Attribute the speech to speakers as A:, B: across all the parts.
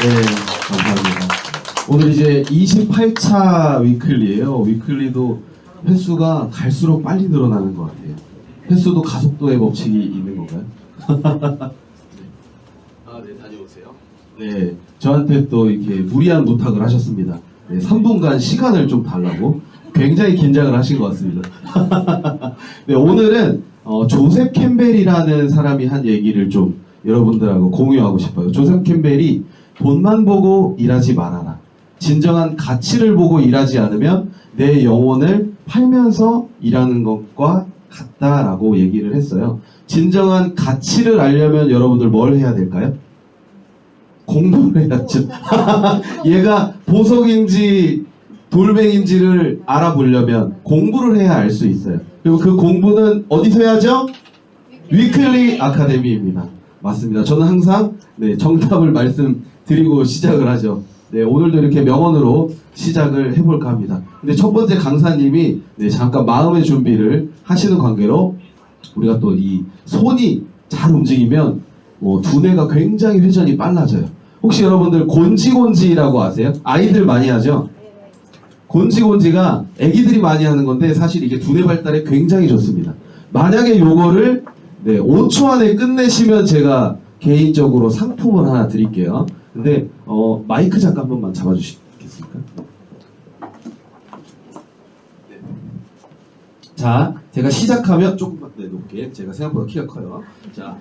A: 감사합니다. 오늘 이제 28차 위클리예요. 위클리도 횟수가 갈수록 빨리 늘어나는 것 같아요. 횟수도 가속도의 법칙이 있는 건가요? 네, 다녀오세요. 네, 저한테 또 이렇게 무리한 부탁을 하셨습니다. 네, 3분간 시간을 좀 달라고 굉장히 긴장을 하신 것 같습니다. 네, 오늘은 조셉 캠벨이라는 사람이 한 얘기를 좀 여러분들하고 공유하고 싶어요. 조셉 캠벨이 돈만 보고 일하지 말아라. 진정한 가치를 보고 일하지 않으면 내 영혼을 팔면서 일하는 것과 같다라고 얘기를 했어요. 진정한 가치를 알려면 여러분들 뭘 해야 될까요? 공부를 해야죠. 얘가 보석인지 돌멩인지를 알아보려면 공부를 해야 알 수 있어요. 그리고 그 공부는 어디서 해야죠? 위클리 아카데미입니다. 맞습니다. 저는 항상 정답을 말씀드리고 시작을 하죠. 네, 오늘도 이렇게 명언으로 시작을 해볼까 합니다. 근데 첫 번째 강사님이 잠깐 마음의 준비를 하시는 관계로 우리가 또 이 손이 잘 움직이면 두뇌가 굉장히 회전이 빨라져요. 혹시 여러분들 곤지곤지라고 아세요? 아이들 많이 하죠? 곤지곤지가 애기들이 많이 하는 건데 사실 이게 두뇌 발달에 굉장히 좋습니다. 만약에 요거를 5초 안에 끝내시면 제가 개인적으로 상품을 하나 드릴게요. 근데 마이크 잠깐 한 번만 잡아주시겠습니까? 네. 자, 제가 시작하면 조금만 높게. 제가 생각보다 키가 커요. 자,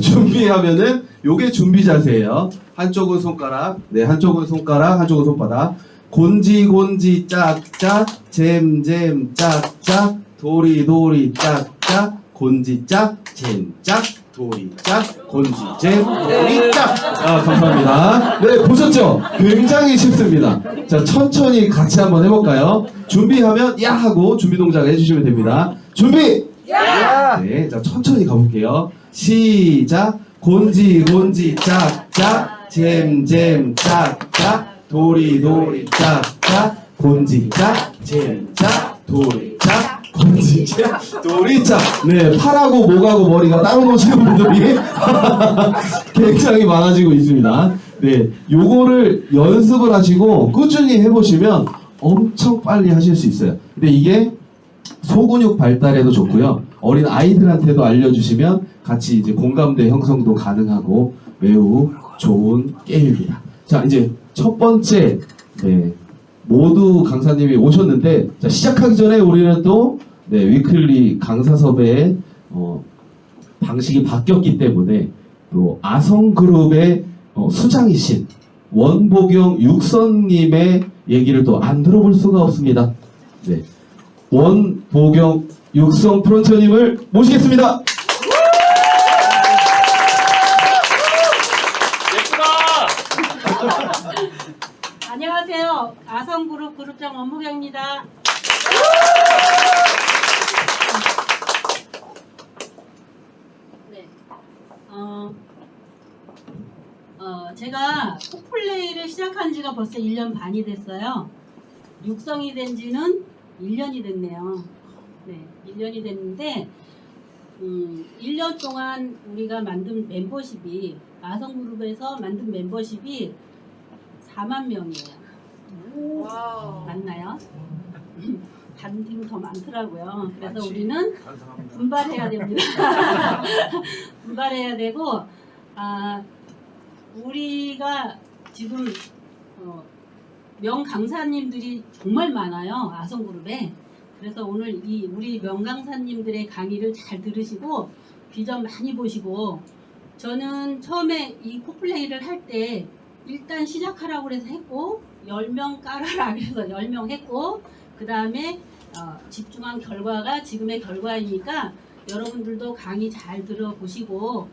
A: 준비하면은 요게 준비 자세예요. 한쪽은 손가락, 한쪽은 손가락, 한쪽은 손바닥. 곤지곤지 짝짝, 잼잼 짝짝, 도리도리 짝짝, 곤지 짝, 잼 짝, 도리 짝, 곤지 잼, 도리 짝. 감사합니다. 네, 보셨죠? 굉장히 쉽습니다. 자, 천천히 같이 한번 해볼까요? 준비하면 야 하고 준비 동작을 해주시면 됩니다. 준비! 야! 네, 자, 천천히 가볼게요. 시작! 곤지곤지 짝짝, 잼잼 짝짝, 도리도리 짝짝, 곤지짝, 잼짝, 도리짝, 곤지짝, 도리짝. 네, 팔하고 목하고 머리가 따로 노시는 분들이 굉장히 많아지고 있습니다. 네, 요거를 연습을 하시고 꾸준히 해보시면 엄청 빨리 하실 수 있어요. 근데 이게 소근육 발달에도 좋고요. 어린 아이들한테도 알려주시면 같이 이제 공감대 형성도 가능하고 매우 좋은 게임입니다. 자, 이제 첫 번째, 모두 강사님이 오셨는데, 자, 시작하기 전에 우리는 또, 위클리 강사 섭외의, 방식이 바뀌었기 때문에, 또, 아성그룹의, 수장이신, 원보경 육선님의 얘기를 또 안 들어볼 수가 없습니다. 네. 원보경 육선 프론트님을 모시겠습니다.
B: 안녕하세요. 아성그룹 그룹장 원보경입니다. 네. 제가 코플레이를 시작한 지가 벌써 1년 반이 됐어요. 육성이 된 지는 1년이 됐네요. 네, 1년이 됐는데 1년 동안 우리가 만든 멤버십이 아성그룹에서 만든 멤버십이 4만 명이에요. 와우. 맞나요? 다른 팀은 더 많더라고요. 그래서 우리는 분발해야 됩니다. 분발해야 되고, 우리가 지금 명강사님들이 정말 많아요. 아성그룹에. 그래서 오늘 우리 명강사님들의 강의를 잘 들으시고 비전 많이 보시고, 저는 처음에 이 코플레이를 할 때 일단 시작하라고 해서 했고 10명 깔아라 그래서 10명 했고 그 다음에 집중한 결과가 지금의 결과이니까 여러분들도 강의 잘 들어보시고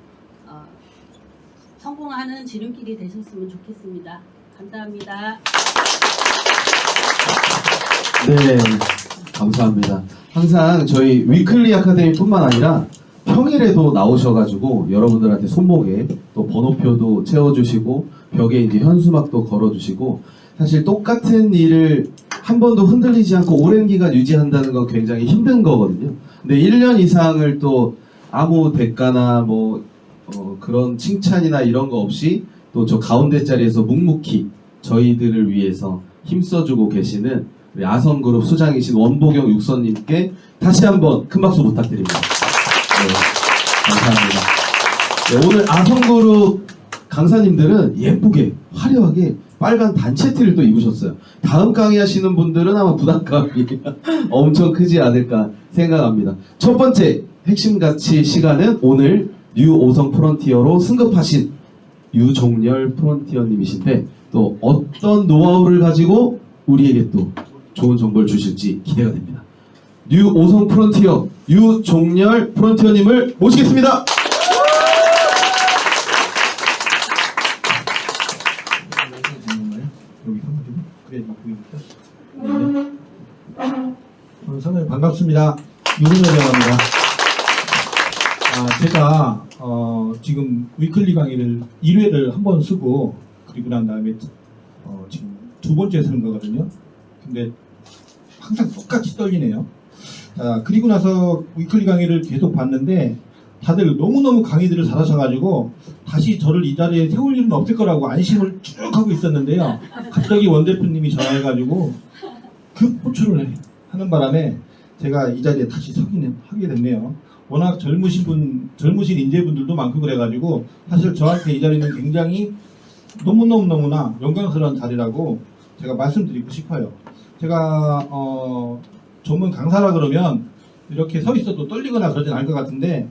B: 성공하는 지름길이 되셨으면 좋겠습니다. 감사합니다.
A: 네, 감사합니다. 항상 저희 위클리 아카데미 뿐만 아니라 평일에도 나오셔가지고 여러분들한테 손목에 또 번호표도 채워주시고 벽에 이제 현수막도 걸어주시고 사실 똑같은 일을 한 번도 흔들리지 않고 오랜 기간 유지한다는 건 굉장히 힘든 거거든요. 근데 1년 이상을 또 아무 대가나 뭐 그런 칭찬이나 이런 거 없이 또 저 가운데 자리에서 묵묵히 저희들을 위해서 힘써주고 계시는 우리 아성그룹 수장이신 원보경 육선님께 다시 한번 큰 박수 부탁드립니다. 네, 감사합니다. 네, 오늘 아성그룹 강사님들은 예쁘게 화려하게 빨간 단체티를 또 입으셨어요. 다음 강의하시는 분들은 아마 부담감이 엄청 크지 않을까 생각합니다. 첫 번째 핵심 가치 시간은 오늘 뉴 오성 프론티어로 승급하신 유종렬 프론티어님이신데 또 어떤 노하우를 가지고 우리에게 또 좋은 정보를 주실지 기대가 됩니다. 뉴 오성 프론티어 유종렬 프론티어님을 모시겠습니다.
C: 상당히 반갑습니다. 유종렬이라고 합니다. 제가 지금 위클리 강의를 1회를 한 번 쓰고 그리고 난 다음에 지금 두 번째 쓰는 거거든요. 근데 항상 똑같이 떨리네요. 그리고 나서 위클리 강의를 계속 봤는데 다들 너무너무 강의들을 잘하셔가지고 다시 저를 이 자리에 세울 일은 없을 거라고 안심을 쭉 하고 있었는데요. 갑자기 원 대표님이 전화해가지고 급 호출을 하는 바람에 제가 이 자리에 다시 하게 됐네요. 워낙 젊으신 인재분들도 많고 그래가지고 사실 저한테 이 자리는 굉장히 너무나 영광스러운 자리라고 제가 말씀드리고 싶어요. 제가 전문 강사라 그러면 이렇게 서 있어도 떨리거나 그러진 않을 것 같은데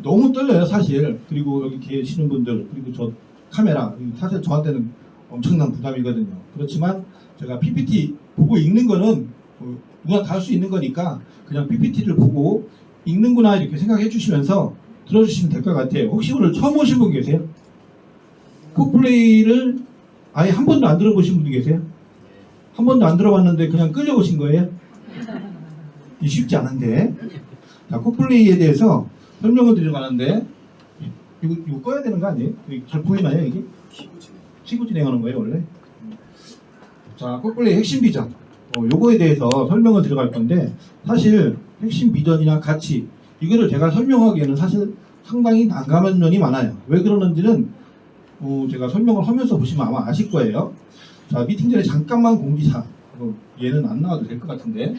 C: 너무 떨려요 사실. 그리고 여기 계시는 분들 그리고 저 카메라 사실 저한테는 엄청난 부담이거든요. 그렇지만 제가 PPT 보고 읽는 거는 누구나 다 할 수 있는 거니까 그냥 PPT를 보고 읽는구나 이렇게 생각해 주시면서 들어주시면 될 것 같아요. 혹시 오늘 처음 오신 분 계세요? 코플레이를 아예 한 번도 안 들어보신 분도 계세요? 한 번도 안 들어봤는데 그냥 끌려오신 거예요? 쉽지 않은데. 자, 코플레이에 대해서 설명을 드려가는데 이거 꺼야 되는 거 아니에요? 잘 보이나요 이게? 키고 진행하는 거예요 원래? 자, 코플레이 핵심 비전 요거에 대해서 설명을 들어갈 건데 사실 핵심 비전이나 가치 이거를 제가 설명하기에는 사실 상당히 난감한 면이 많아요. 왜 그러는지는 제가 설명을 하면서 보시면 아마 아실 거예요. 자, 미팅 전에 잠깐만 공지사 얘는 안 나와도 될 것 같은데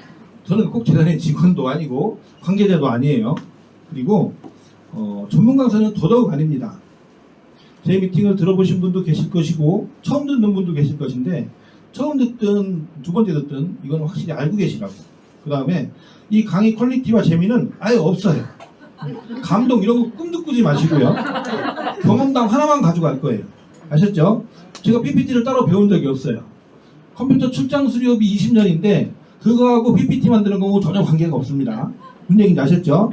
C: 저는 꼭 재단의 직원도 아니고 관계자도 아니에요. 그리고 전문 강사는 더더욱 아닙니다. 제 미팅을 들어보신 분도 계실 것이고 처음 듣는 분도 계실 것인데 처음 듣든 두 번째 듣든 이건 확실히 알고 계시라고. 그 다음에 이 강의 퀄리티와 재미는 아예 없어요. 감동 이런 거 꿈도 꾸지 마시고요. 경험담 하나만 가져갈 거예요. 아셨죠? 제가 PPT를 따로 배운 적이 없어요. 컴퓨터 출장 수료비 20년인데 그거하고 PPT 만드는 거하고 전혀 관계가 없습니다. 무슨 얘기인지 아셨죠?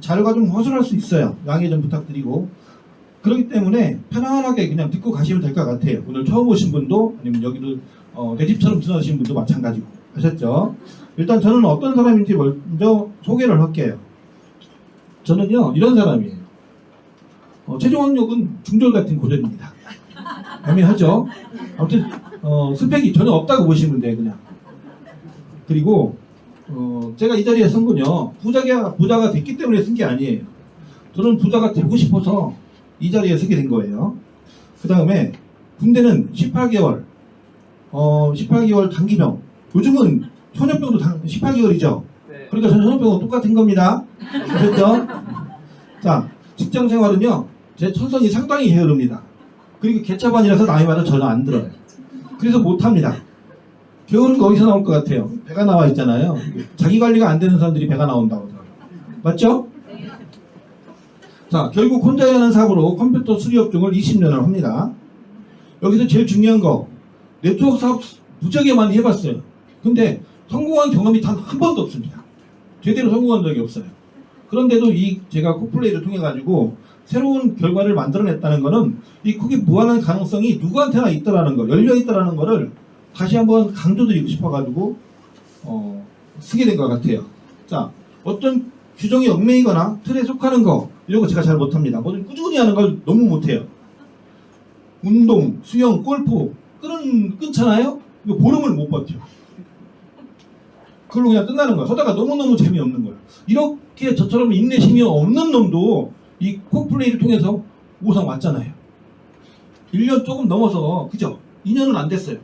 C: 자료가 좀 허술할 수 있어요. 양해 좀 부탁드리고. 그렇기 때문에 편안하게 그냥 듣고 가시면 될 것 같아요. 오늘 처음 오신 분도 아니면 여기도 내 집처럼 지나가신 분도 마찬가지고. 아셨죠? 일단 저는 어떤 사람인지 먼저 소개를 할게요. 저는요 이런 사람이에요. 최종 학력은 중졸 같은 고졸입니다. 애매하죠? 아무튼 스펙이 전혀 없다고 보시면 돼요 그냥. 그리고 제가 이 자리에 쓴 건요 부자가 됐기 때문에 쓴 게 아니에요. 저는 부자가 되고 싶어서 이 자리에 쓰게 된 거예요. 그 다음에 군대는 18개월 18개월 단기병. 요즘은 현역병도 18개월이죠. 그러니까 저는 현역병은 똑같은 겁니다. 아셨죠? 자, 직장생활은요 제 천성이 상당히 게으릅니다. 그리고 개차반이라서 남의 말을 전혀 안 들어요. 그래서 못합니다. 게으른 거 어디서 나올 것 같아요? 배가 나와 있잖아요. 자기 관리가 안 되는 사람들이 배가 나온다고 하더라고요. 맞죠? 자, 결국 혼자 하는 사업으로 컴퓨터 수리업종을 20년을 합니다. 여기서 제일 중요한 거 네트워크 사업 무지하게 많이 해봤어요. 근데 성공한 경험이 단 한 번도 없습니다. 제대로 성공한 적이 없어요. 그런데도 제가 코플레이를 통해 가지고 새로운 결과를 만들어냈다는 거는 그게 무한한 가능성이 누구한테나 있다라는 거, 열려 있다라는 거를 다시 한번 강조드리고 싶어가지고 쓰게 된 것 같아요. 자, 어떤 규정이 얽매이거나 틀에 속하는 거 이런 거 제가 잘 못합니다. 뭐든 꾸준히 하는 걸 너무 못해요. 운동, 수영, 골프 끊잖아요? 이거 보름을 못 버텨요. 그걸로 그냥 끝나는 거야. 하다가 너무너무 재미없는 거야. 이렇게 저처럼 인내심이 없는 놈도 이 코플레이를 통해서 5상 왔잖아요. 1년 조금 넘어서 그죠? 2년은 안 됐어요.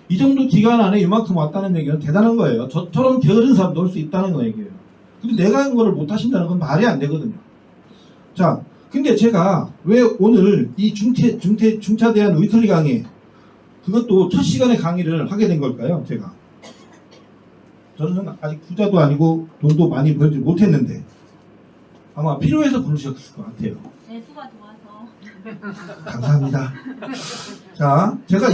C: 이 정도 기간 안에 이만큼 왔다는 얘기는 대단한 거예요. 저처럼 게으른 사람도 할 수 있다는 거 얘기예요. 근데 내가 한 거를 못 하신다는 건 말이 안 되거든요. 자, 근데 제가 왜 오늘 이 중차대한 위클리 강의, 그것도 첫 시간에 강의를 하게 된 걸까요? 제가. 저는 아직 부자도 아니고 돈도 많이 벌지 못했는데 아마 필요해서 부르셨을 것 같아요.
B: 재수가 좋아서.
C: 감사합니다. 자, 제가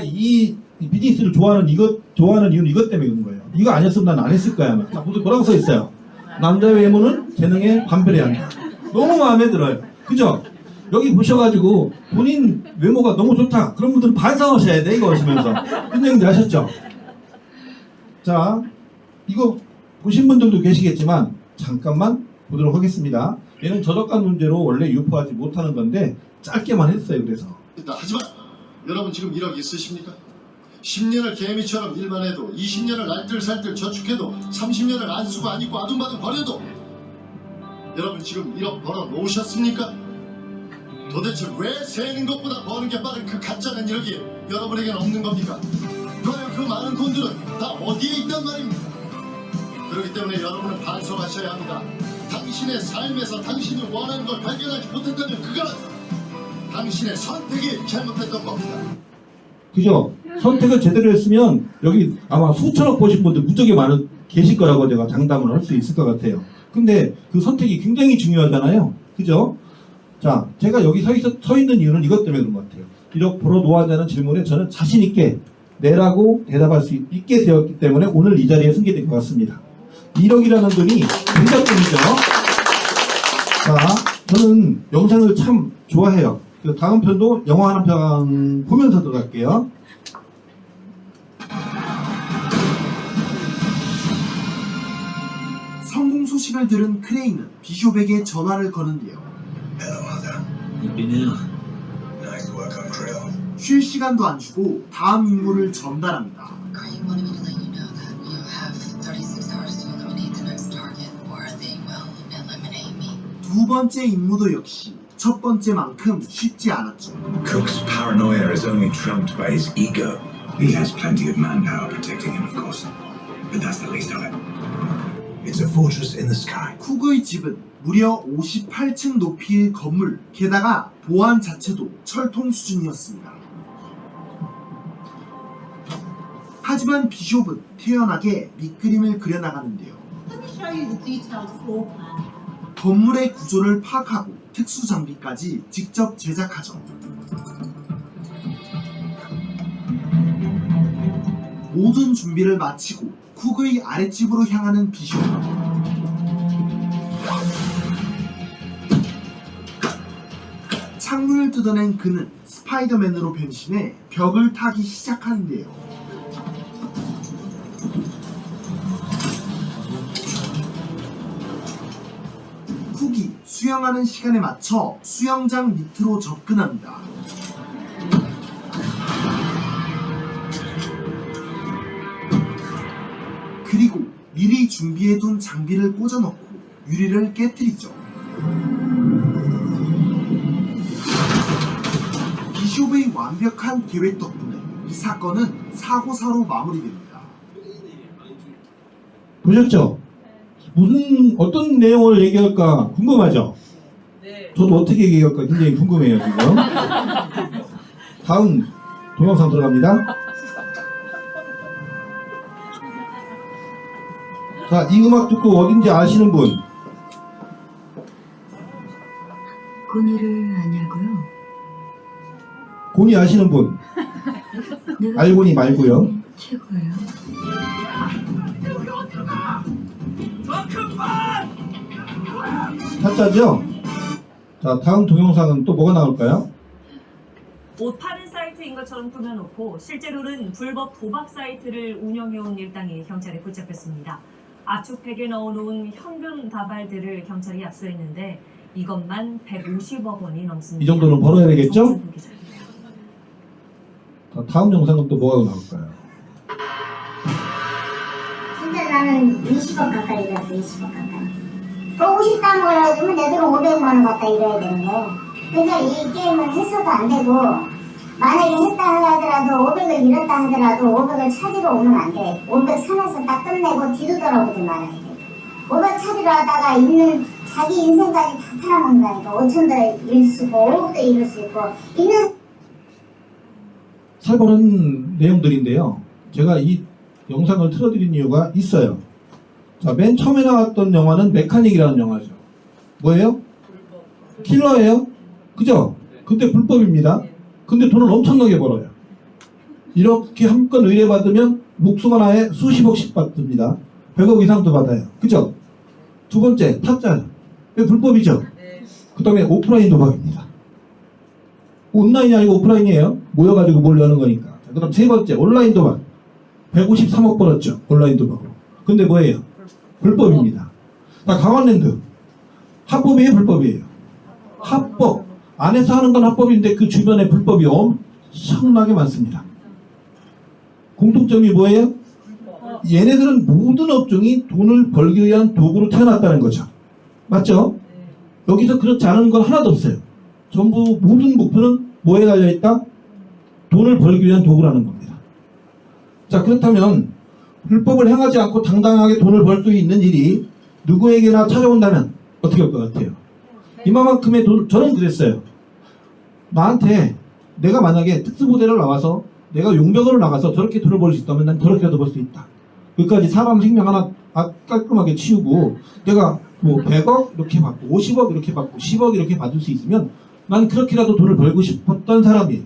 C: 이 비즈니스를 좋아하는 이유는 이것 때문에 그런 거예요. 이거 아니었으면 난 안 했을 거야. 아마. 자, 뭐라고 써 있어요? 남자 외모는 재능에 반별해야 한다. 너무 마음에 들어요. 그죠? 여기 보셔가지고 본인 외모가 너무 좋다. 그런 분들은 반성하셔야 돼. 이거 보시면서. 그런 얘기 하셨죠? 자, 이거 보신 분들도 계시겠지만 잠깐만 보도록 하겠습니다. 얘는 저작권 문제로 원래 유포하지 못하는 건데 짧게만 했어요. 그래서.
D: 하지만 여러분 지금 1억 있으십니까? 10년을 개미처럼 일만 해도 20년을 알뜰살뜰 저축해도 30년을 안 쓰고 안 입고 아둥바둥 버려도 여러분 지금 1억 벌어 놓으셨습니까? 도대체 왜 세는 것보다 버는 게 빠른 그 가짜는 1억이 여러분에게는 없는 겁니까? 과연 그 많은 돈들은 다 어디에 있단 말입니까? 그렇기 때문에 여러분은 반성하셔야 합니다. 당신의 삶에서 당신이 원하는 걸 발견하지 못했다면 그건 당신의 선택이 잘못했던 겁니다.
C: 그죠? 선택을 제대로 했으면 여기 아마 수천억 보신 분들 무척이 계실 거라고 제가 장담을 할 수 있을 것 같아요. 근데 그 선택이 굉장히 중요하잖아요. 그죠? 자, 제가 여기 서 있는 이유는 이것 때문에 그런 것 같아요. 1억 벌어 놓아야하는 질문에 저는 자신 있게 내라고 대답할 수 있게 되었기 때문에 오늘 이 자리에 서게 된 것 같습니다. 1억이라는 돈이 굉장금이죠. 자, 저는 영상을 참 좋아해요. 다음 편도 영화 한 편 보면서 들어갈게요.
E: 성공 소식을 들은 크레인은 비숍에게 전화를 거는데요. 쉴 시간도 안 주고 다음 임무를 전달합니다.
F: Crane wanted me to let you know that you have 36 hours to eliminate the next target or they will eliminate me.
E: 두 번째 임무도 역시 첫 번째만큼 쉽지 않았죠.
G: Cook's paranoia is only trumped by his ego. He has plenty of manpower protecting him, of course. But that's the least of it. It's a fortress in the sky.
E: 쿡의 집은 무려 58층 높이의 건물, 게다가 보안 자체도 철통 수준이었습니다. 하지만 비숍은 태연하게 밑그림을 그려나가는데요.
B: Let me show you the detailed floor plan.
E: 건물의 구조를 파악하고 특수 장비까지 직접 제작하죠. 모든 준비를 마치고 쿡의 아랫집으로 향하는 비숍. 창문을 뜯어낸 그는 스파이더맨으로 변신해 벽을 타기 시작하는데요. 쿡이 수영하는 시간에 맞춰 수영장 밑으로 접근합니다. 그리고 미리 준비해둔 장비를 꽂아넣고 유리를 깨뜨리죠. 비숍의 완벽한 계획 덕분에 이 사건은 사고사로 마무리됩니다.
C: 보셨죠? 어떤 내용을 얘기할까 궁금하죠?
B: 네.
C: 저도 어떻게 얘기할까 굉장히 궁금해요, 지금. 다음 동영상 들어갑니다. 자, 이 음악 듣고 어딘지 아시는 분?
H: 고니를 아냐고요?
C: 고니 아시는 분?
H: 내가
C: 알고니 말고요.
H: 최고예요.
C: 타짜죠? 자, 다음 동영상은 또 뭐가 나올까요?
I: 옷 파는 사이트인 것처럼 꾸며놓고 실제로는 불법 도박 사이트를 운영해온 일당이 경찰에 붙잡혔습니다. 압축팩에 넣어놓은 현금 다발들을 경찰이 압수했는데 이것만 150억 원이 넘습니다.
C: 이 정도는 벌어야 되겠죠?
I: 정준호 기자입니다.
C: 자, 다음 영상은 또 뭐가 나올까요?
J: 진짜 나는 20억 가까이 잃었어. 20억 가까이. 그 50단 거라 그러면 내 돈 500만 원 가까이 잃어야 되는 거예요. 그러니까 이 게임을 해서도 안 되고 만약에 했다 하더라도 500을 잃었다 하더라도 500을 찾으러 오면 안 돼. 500 선에서 딱 끝내고 뒤도 돌아보지 말아야 돼. 500 찾으러 하다가 있는 자기 인생까지 다 팔아먹는다니까. 5천도 잃을 수 있고 5억도 잃을 수 있고 있는
C: 살벌한 내용들인데요. 제가 이 영상을 틀어드린 이유가 있어요. 자, 맨 처음에 나왔던 영화는 메카닉이라는 영화죠. 뭐예요? 킬러예요? 그죠? 근데 불법입니다. 근데 돈을 엄청나게 벌어요. 이렇게 한 건 의뢰받으면 목숨 하나에 수십억씩 받습니다. 100억 이상도 받아요. 그죠? 두 번째, 타짜. 이거 불법이죠? 그 다음에 오프라인 도박입니다. 온라인이 아니고 오프라인이에요. 모여가지고 뭘 여는 거니까. 그 다음 세 번째, 온라인 도박. 153억 벌었죠. 온라인 도박으로. 근데 뭐예요? 불법입니다. 자, 강원랜드. 합법이에요? 불법이에요? 합법. 안에서 하는 건 합법인데 그 주변에 불법이 엄청나게 많습니다. 공통점이 뭐예요? 얘네들은 모든 업종이 돈을 벌기 위한 도구로 태어났다는 거죠. 맞죠? 여기서 그렇지 않은 건 하나도 없어요. 전부 모든 목표는 뭐에 달려있다? 돈을 벌기 위한 도구라는 겁니다. 자, 그렇다면 불법을 행하지 않고 당당하게 돈을 벌 수 있는 일이 누구에게나 찾아온다면 어떻게 할 것 같아요? 이만큼의 돈, 저는 그랬어요. 나한테 내가 만약에 특수부대를 나와서 내가 용병으로 나가서 저렇게 돈을 벌 수 있다면 난 저렇게라도 벌 수 있다. 끝까지 사람 생명 하나 깔끔하게 치우고 내가 뭐 100억 이렇게 받고 50억 이렇게 받고 10억 이렇게 받을 수 있으면 난 그렇게라도 돈을 벌고 싶었던 사람이에요.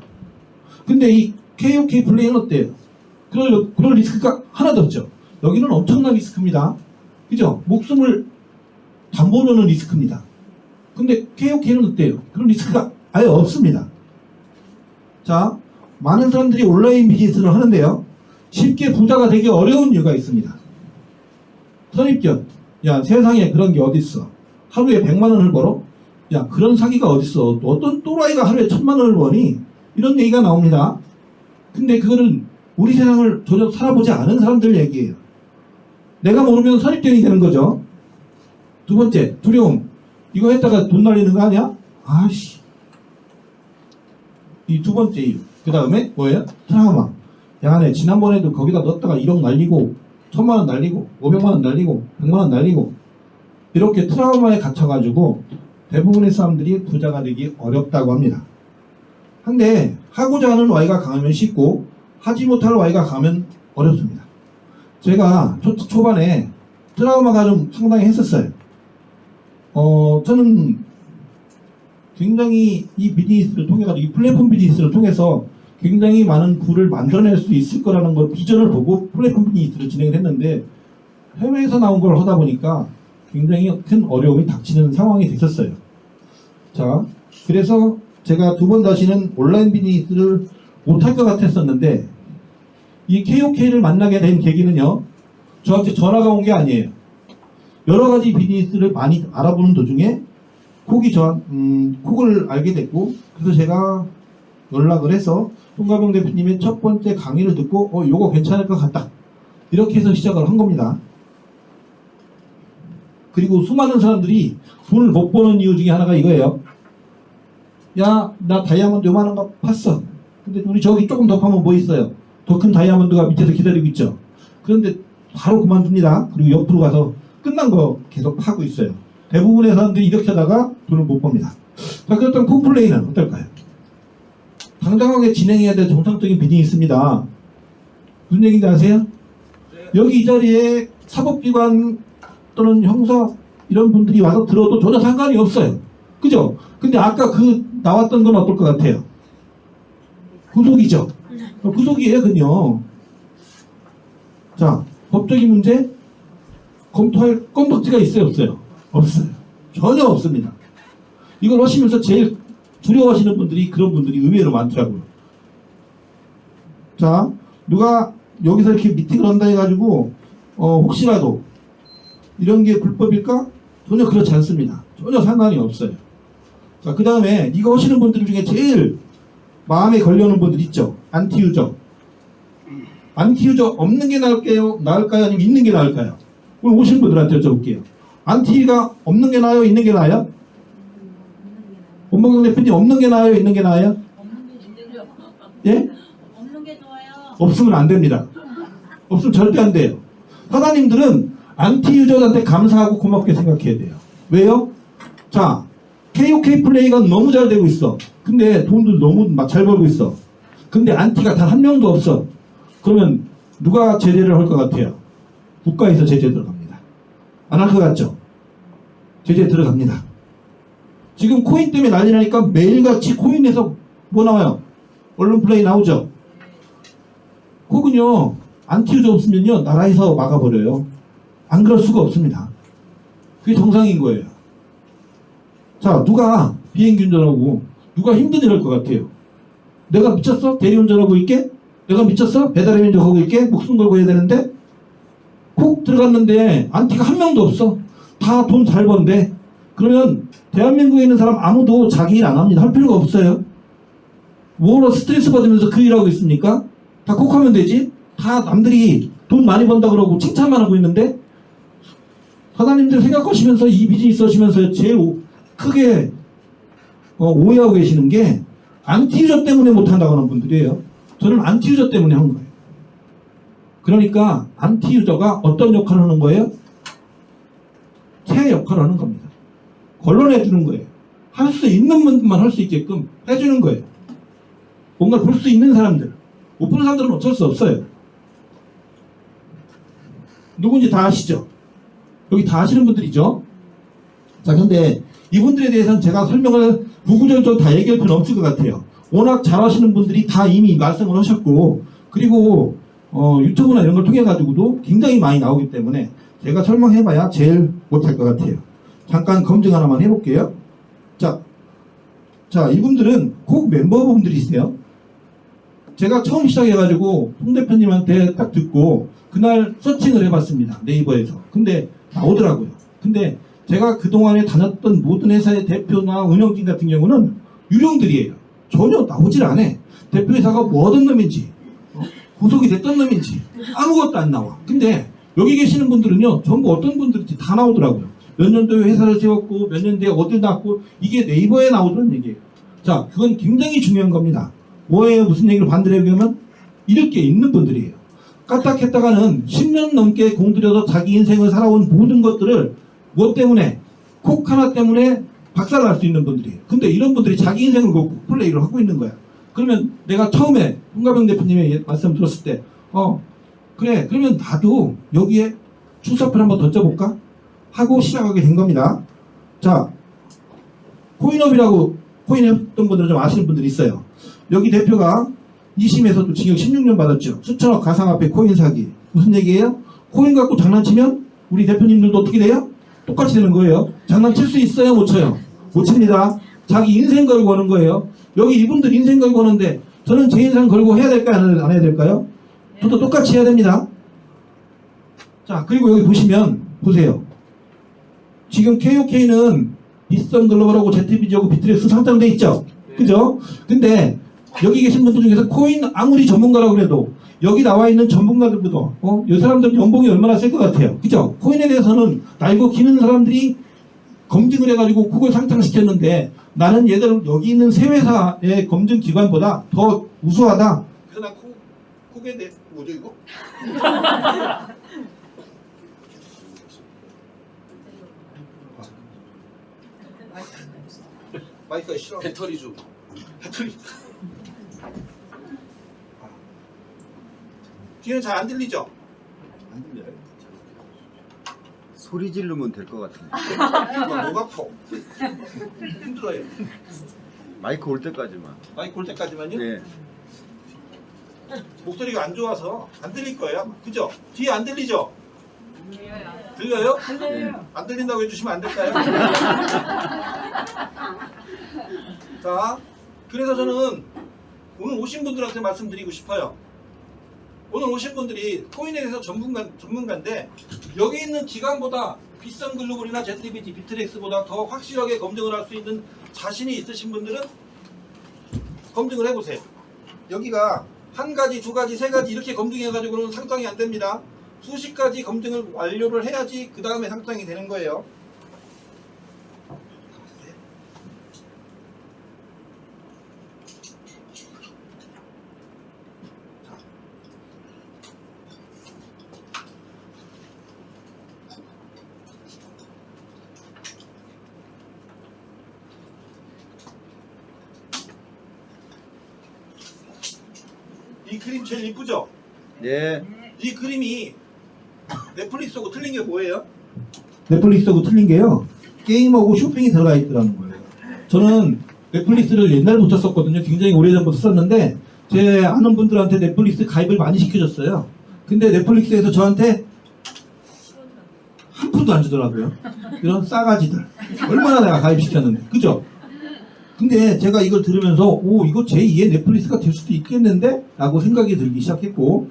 C: 근데 이 KOK 플레이는 어때요? 그럴 리스크가 하나도 없죠. 여기는 엄청난 리스크입니다. 그죠? 목숨을 담보로는 리스크입니다. 근데 KOK는 어때요? 그런 리스크가 아예 없습니다. 자, 많은 사람들이 온라인 비즈니스를 하는데요. 쉽게 부자가 되기 어려운 이유가 있습니다. 선입견. 야, 세상에 그런 게 어딨어. 하루에 100만 원을 벌어? 야, 그런 사기가 어딨어. 어떤 또라이가 하루에 1000만 원을 버니? 이런 얘기가 나옵니다. 근데 그거는 우리 세상을 전혀 살아보지 않은 사람들 얘기예요. 내가 모르면 선입견이 되는 거죠. 두 번째, 두려움. 이거 했다가 돈 날리는 거 아니야? 아씨. 이 두 번째 이유. 그 다음에 뭐예요? 트라우마. 야, 내 지난번에도 거기다 넣었다가 1억 날리고 1000만 원 날리고 500만 원 날리고 100만 원 날리고 이렇게 트라우마에 갇혀가지고 대부분의 사람들이 부자가 되기 어렵다고 합니다. 근데 하고자 하는 Y가 강하면 쉽고 하지 못할 Y가 강하면 어렵습니다. 제가 초반에 트라우마가 좀 상당히 했었어요. 저는 굉장히 이 비즈니스를 통해서, 이 플랫폼 비즈니스를 통해서 굉장히 많은 부를 만들어낼 수 있을 거라는 걸 비전을 보고 플랫폼 비즈니스를 진행을 했는데 해외에서 나온 걸 하다 보니까 굉장히 큰 어려움이 닥치는 상황이 됐었어요. 자, 그래서 제가 두 번 다시는 온라인 비즈니스를 못할 것 같았었는데 이 KOK를 만나게 된 계기는요, 저한테 전화가 온 게 아니에요. 여러 가지 비즈니스를 많이 알아보는 도중에 콕을 알게 됐고, 그래서 제가 연락을 해서 송가병 대표님의 첫 번째 강의를 듣고 요거 괜찮을 것 같다. 이렇게 해서 시작을 한 겁니다. 그리고 수많은 사람들이 돈을 못 버는 이유 중에 하나가 이거예요. 야, 나 다이아몬드 요만한 거 팠어. 근데 우리 저기 조금 더 파면 뭐 있어요? 더 큰 다이아몬드가 밑에서 기다리고 있죠. 그런데 바로 그만둡니다. 그리고 옆으로 가서 끝난 거 계속 파고 있어요. 대부분의 사람들이 이렇게 하다가 돈을 못 법니다. 자, 그렇다면 코플레이는 어떨까요? 당당하게 진행해야 될 정상적인 비즈니스입니다. 무슨 얘기인지 아세요? 여기 이 자리에 사법기관 또는 형사 이런 분들이 와서 들어도 전혀 상관이 없어요. 그죠? 근데 아까 나왔던 건 어떨 것 같아요? 구속이죠? 구속이에요, 그건요. 자, 법적인 문제 검토할 건덕지가 있어요, 없어요? 없어요. 전혀 없습니다. 이걸 하시면서 제일 두려워하시는 분들이 그런 분들이 의외로 많더라고요. 자, 누가 여기서 이렇게 미팅을 한다 해가지고 혹시라도 이런 게 불법일까? 전혀 그렇지 않습니다. 전혀 상관이 없어요. 자, 그 다음에 이거 하시는 분들 중에 제일 마음에 걸려오는 분들 있죠. 안티유저. 안티유저 없는 게 나을까요? 아니면 있는 게 나을까요? 오늘 오신 분들한테 여쭤볼게요. 안티가 없는 게 나아요? 있는 게 나아요? 원봉경 대표님 없는 게 나아요? 있는 게 나아요? 예?
B: 없는 게 좋아요.
C: 없으면 안 됩니다. 없으면 절대 안 돼요. 사장님들은 안티 유저한테 감사하고 고맙게 생각해야 돼요. 왜요? 자, KOK 플레이가 너무 잘 되고 있어. 근데 돈도 너무 막 잘 벌고 있어. 근데 안티가 단 한 명도 없어. 그러면 누가 제재를 할 것 같아요? 국가에서 제재 들어갑니다. 안 할 것 같죠? 제재 들어갑니다. 지금 코인 때문에 난리 나니까 매일같이 코인에서 뭐 나와요? 언론 플레이 나오죠? 그거군요. 안티 유저 없으면요, 나라에서 막아버려요. 안 그럴 수가 없습니다. 그게 정상인 거예요. 자, 누가 비행기 운전하고 누가 힘든 일 할 것 같아요? 내가 미쳤어? 대리운전하고 있게? 내가 미쳤어? 배달의 민족 하고 있게? 목숨 걸고 해야 되는데? 콕 들어갔는데 안티가 한 명도 없어. 다 돈 잘 번데. 그러면 대한민국에 있는 사람 아무도 자기 일 안 합니다. 할 필요가 없어요. 뭐로 스트레스 받으면서 그 일하고 있습니까? 다 콕 하면 되지? 다 남들이 돈 많이 번다 그러고 칭찬만 하고 있는데, 사장님들 생각하시면서 이 비즈니스 하시면서 제일 크게 오해하고 계시는 게 안티유저 때문에 못한다고 하는 분들이에요. 저는 안티유저 때문에 한 거예요. 그러니까 안티유저가 어떤 역할을 하는 거예요? 새 역할을 하는 겁니다. 걸러내 주는 거예요. 할 수 있는 분만 할 수 있게끔 해주는 거예요. 뭔가를 볼 수 있는 사람들. 못 보는 사람들은 어쩔 수 없어요. 누군지 다 아시죠? 여기 다 아시는 분들이죠? 자, 근데 이분들에 대해서는 제가 설명을 구구절절 다 얘기할 필요는 없을 것 같아요. 워낙 잘하시는 분들이 다 이미 말씀을 하셨고, 그리고 유튜브나 이런 걸 통해 가지고도 굉장히 많이 나오기 때문에 제가 설명해봐야 제일 못할 것 같아요. 잠깐 검증 하나만 해볼게요. 자, 이분들은 꼭 멤버분들이세요. 제가 처음 시작해가지고 홍 대표님한테 딱 듣고 그날 서칭을 해봤습니다. 네이버에서. 근데 나오더라고요. 근데 제가 그동안에 다녔던 모든 회사의 대표나 운영진 같은 경우는 유령들이에요. 전혀 나오질 않아. 대표이사가 뭐 하던 놈인지, 구속이 됐던 놈인지 아무것도 안 나와. 근데 여기 계시는 분들은요, 전부 어떤 분들인지 다 나오더라고요. 몇 년도에 회사를 세웠고 몇 년도에 어딜 나왔고, 이게 네이버에 나오더라는 얘기예요. 자, 그건 굉장히 중요한 겁니다. 뭐예요? 무슨 얘기를 반대로 얘기하면 이럴 게 있는 분들이에요. 까딱했다가는 10년 넘게 공들여서 자기 인생을 살아온 모든 것들을 뭐 때문에, 콕 하나 때문에 박살날 수 있는 분들이에요. 근데 이런 분들이 자기 인생을 걸고 플레이를 하고 있는 거야. 그러면 내가 처음에 홍가병 대표님의 말씀 들었을 때 그래, 그러면 나도 여기에 출사표를 한번 던져볼까? 하고 시작하게 된 겁니다. 자, 코인업이라고 코인 했던 분들은 좀 아시는 분들이 있어요. 여기 대표가 2심에서도 징역 16년 받았죠. 수천억 가상화폐 코인 사기. 무슨 얘기예요? 코인 갖고 장난치면 우리 대표님들도 어떻게 돼요? 똑같이 되는 거예요. 장난칠 수 있어요? 못 쳐요? 못 칩니다. 자기 인생 걸고 하는 거예요. 여기 이분들 인생 걸고 하는데 저는 제 인생 걸고 해야 될까요? 안 해야 될까요? 저도 똑같이 해야 됩니다. 자, 그리고 여기 보시면 보세요. 지금 KOK는 비썸 글로벌하고 ZBG하고 비트렉스 상장돼 있죠? 그죠? 근데 여기 계신 분들 중에서 코인 아무리 전문가라고 해도 여기 나와 있는 전문가들보다 이 사람들 연봉이 얼마나 셀 것 같아요. 그죠? 코인에 대해서는 날고 기는 사람들이 검증을 해가지고 그걸 상장시켰는데 나는 얘들 여기 있는 세 회사의 검증 기관보다 더 우수하다. 그래서 난 코게 내 뭐죠 이거? 마이크가 싫어.
A: 배터리 좀.
C: 배터리. 뒤는 잘 안 들리죠? 안 들려요.
K: 소리 지르면 될 것 같은데.
C: 목 아파. 힘들어요.
K: 마이크 올 때까지만.
C: 마이크 올 때까지만요?
K: 네.
C: 목소리가 안 좋아서 안 들릴 거예요. 그죠? 뒤에 안 들리죠? 들려요?
K: 네.
C: 안 들린다고 해주시면 안 될까요? 자, 그래서 저는 오늘 오신 분들한테 말씀드리고 싶어요. 오늘 오신 분들이 코인에 대해서 전문가인데 여기 있는 기관보다 비썸 글로벌이나 ZBT, 비트렉스보다 더 확실하게 검증을 할 수 있는 자신이 있으신 분들은 검증을 해보세요. 여기가 한 가지, 두 가지, 세 가지 이렇게 검증해가지고는 상장이 안 됩니다. 수십 가지 검증을 완료를 해야지 그 다음에 상장이 되는 거예요. 이 그림 제일 이쁘죠?
K: 예.
C: 이 그림이 넷플릭스하고 틀린 게 뭐예요? 넷플릭스하고 틀린 게요. 게임하고 쇼핑이 들어가 있더라는 거예요. 저는 넷플릭스를 옛날부터 썼거든요. 굉장히 오래전부터 썼는데 제 아는 분들한테 넷플릭스 가입을 많이 시켜줬어요. 근데 넷플릭스에서 저한테 한 푼도 안 주더라고요. 이런 싸가지들. 얼마나 내가 가입시켰는데. 그죠? 근데 제가 이걸 들으면서 오 이거 제2의 넷플릭스가 될 수도 있겠는데? 라고 생각이 들기 시작했고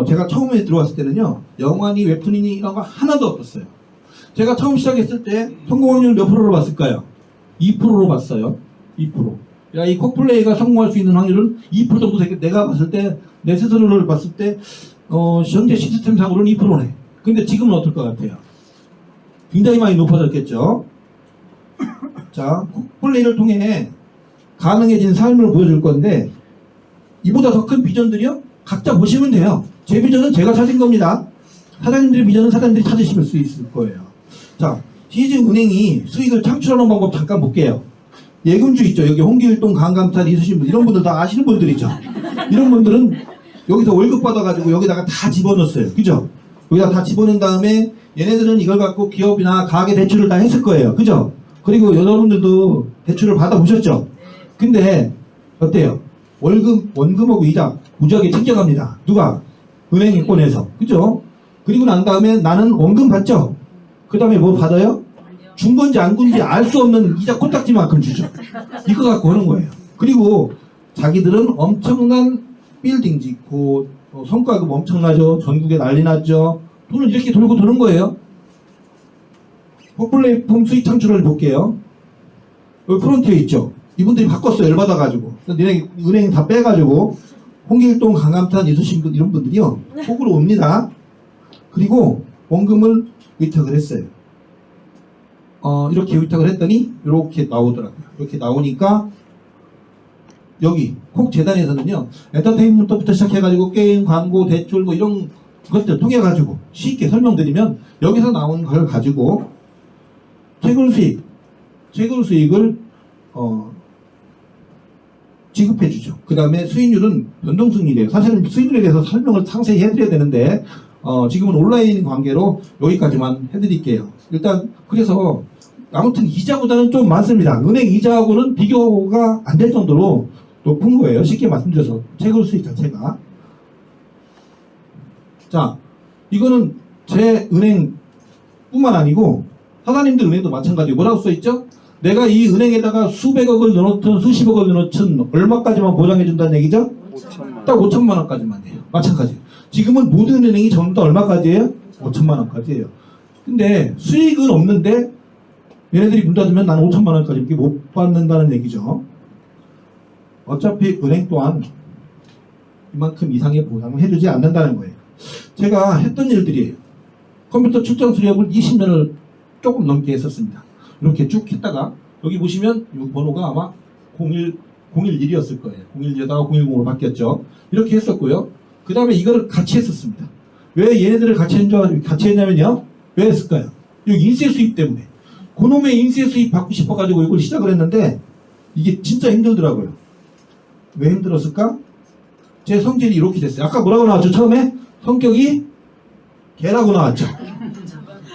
C: 제가 처음에 들어왔을 때는요. 영화니 웹툰이니 이런 거 하나도 없었어요. 제가 처음 시작했을 때 성공 확률 몇 프로로 봤을까요? 2%로 봤어요. 2%. 야, 이 콕플레이가 성공할 수 있는 확률은 2% 정도 되게 내가 봤을 때 내 스스로를 봤을 때 현재 시스템상으로는 2%네. 근데 지금은 어떨 것 같아요? 굉장히 많이 높아졌겠죠. 자, 콕플레이를 통해 가능해진 삶을 보여줄 건데 이보다 더 큰 비전들이요? 각자 보시면 돼요. 제 비전은 제가 찾은 겁니다. 사장님들의 비전은 사장님들이 찾으실 수 있을 거예요. 자, 시즈은행이 수익을 창출하는 방법 잠깐 볼게요. 예금주 있죠. 여기 홍길동, 강감탄, 이수신 분 이런 분들 다 아시는 분들이죠. 이런 분들은 여기서 월급 받아가지고 여기다가 다 집어넣었어요. 그죠? 여기다 다 집어넣은 다음에 얘네들은 이걸 갖고 기업이나 가계 대출을 다 했을 거예요. 그죠? 그리고 여러분들도 대출을 받아보셨죠? 근데 어때요? 원금하고 이자 무지하게 챙겨갑니다. 누가? 은행이 꺼내서. 그죠? 그리고 난 다음에 나는 원금 받죠? 그 다음에 뭐 받아요? 준 건지 안 준지 알 수 없는 이자 코딱지만큼 주죠. 이거 갖고 하는 거예요. 그리고 자기들은 엄청난 빌딩 짓고 성과급 엄청나죠. 전국에 난리 났죠. 돈을 이렇게 돌고 도는 거예요. 콕플레이폼 수익 창출을 볼게요. 여기 프론트에 있죠. 이분들이 바꿨어요. 열받아가지고. 니네 은행 다 빼가지고 홍길동, 강감탄, 이수신 이런 분들이요. 속으로 옵니다. 그리고 원금을 위탁을 했어요. 이렇게 위탁을 했더니 이렇게 나오더라고요. 이렇게 나오니까 여기 콕 재단에서는요. 엔터테인먼트부터 시작해가지고 게임, 광고, 대출 뭐 이런 것들 통해가지고 쉽게 설명드리면 여기서 나온 걸 가지고 채굴 수익을 지급해주죠. 그 다음에 수익률은 변동수익률이에요. 사실은 수익률에 대해서 설명을 상세히 해드려야 되는데 지금은 온라인 관계로 여기까지만 해드릴게요. 일단 그래서 아무튼 이자보다는 좀 많습니다. 은행 이자하고는 비교가 안 될 정도로 높은 거예요. 쉽게 말씀드려서 채굴 수익 자체가. 자, 이거는 제 은행뿐만 아니고 사장님들 은행도 마찬가지고 뭐라고 써있죠? 내가 이 은행에다가 수백억을 넣어놓든 수십억을 넣어놓든 얼마까지만 보장해준다는 얘기죠?
K: 5천만.
C: 딱 5천만 원까지만 해요. 마찬가지. 지금은 모든 은행이 전부 다 얼마까지예요? 5천만 원까지예요. 근데 수익은 없는데 얘네들이 문 닫으면 나는 5천만 원까지 이렇게 못 받는다는 얘기죠. 어차피 은행 또한 이만큼 이상의 보상을 해주지 않는다는 거예요. 제가 했던 일들이에요. 컴퓨터 출장 수리업을 20년을 조금 넘게 했었습니다. 이렇게 쭉 했다가 여기 보시면 이 번호가 아마 011이었을 거예요. 011에다가 010으로 바뀌었죠. 이렇게 했었고요. 그 다음에 이거를 같이 했었습니다. 왜 얘네들을 같이 했냐면요. 왜 했을까요? 여기 인쇄 수입 때문에. 그놈의 인쇄 수입 받고 싶어가지고 이걸 시작을 했는데 이게 진짜 힘들더라고요. 왜 힘들었을까? 제 성질이 이렇게 됐어요. 아까 뭐라고 나왔죠? 처음에 성격이 개라고 나왔죠.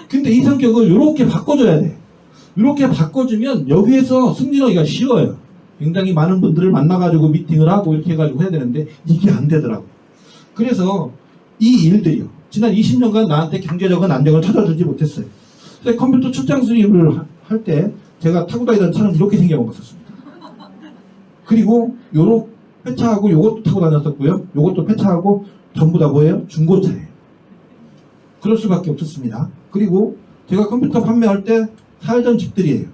C: 근데 이 성격을 이렇게 바꿔줘야 돼. 이렇게 바꿔주면 여기에서 승진하기가 쉬워요. 굉장히 많은 분들을 만나가지고 미팅을 하고 이렇게 해가지고 해야 되는데 이게 안 되더라고요. 그래서 이 일들이요. 지난 20년간 나한테 경제적인 안정을 찾아주지 못했어요. 그래서 컴퓨터 출장 수리를 할 때 제가 타고 다니던 차는 이렇게 생겨먹었었습니다. 그리고 요렇게 폐차하고 요것도 타고 다녔었고요. 요것도 폐차하고 전부 다 뭐예요? 중고차예요. 그럴 수밖에 없었습니다. 그리고 제가 컴퓨터 판매할 때 살던 집들이에요.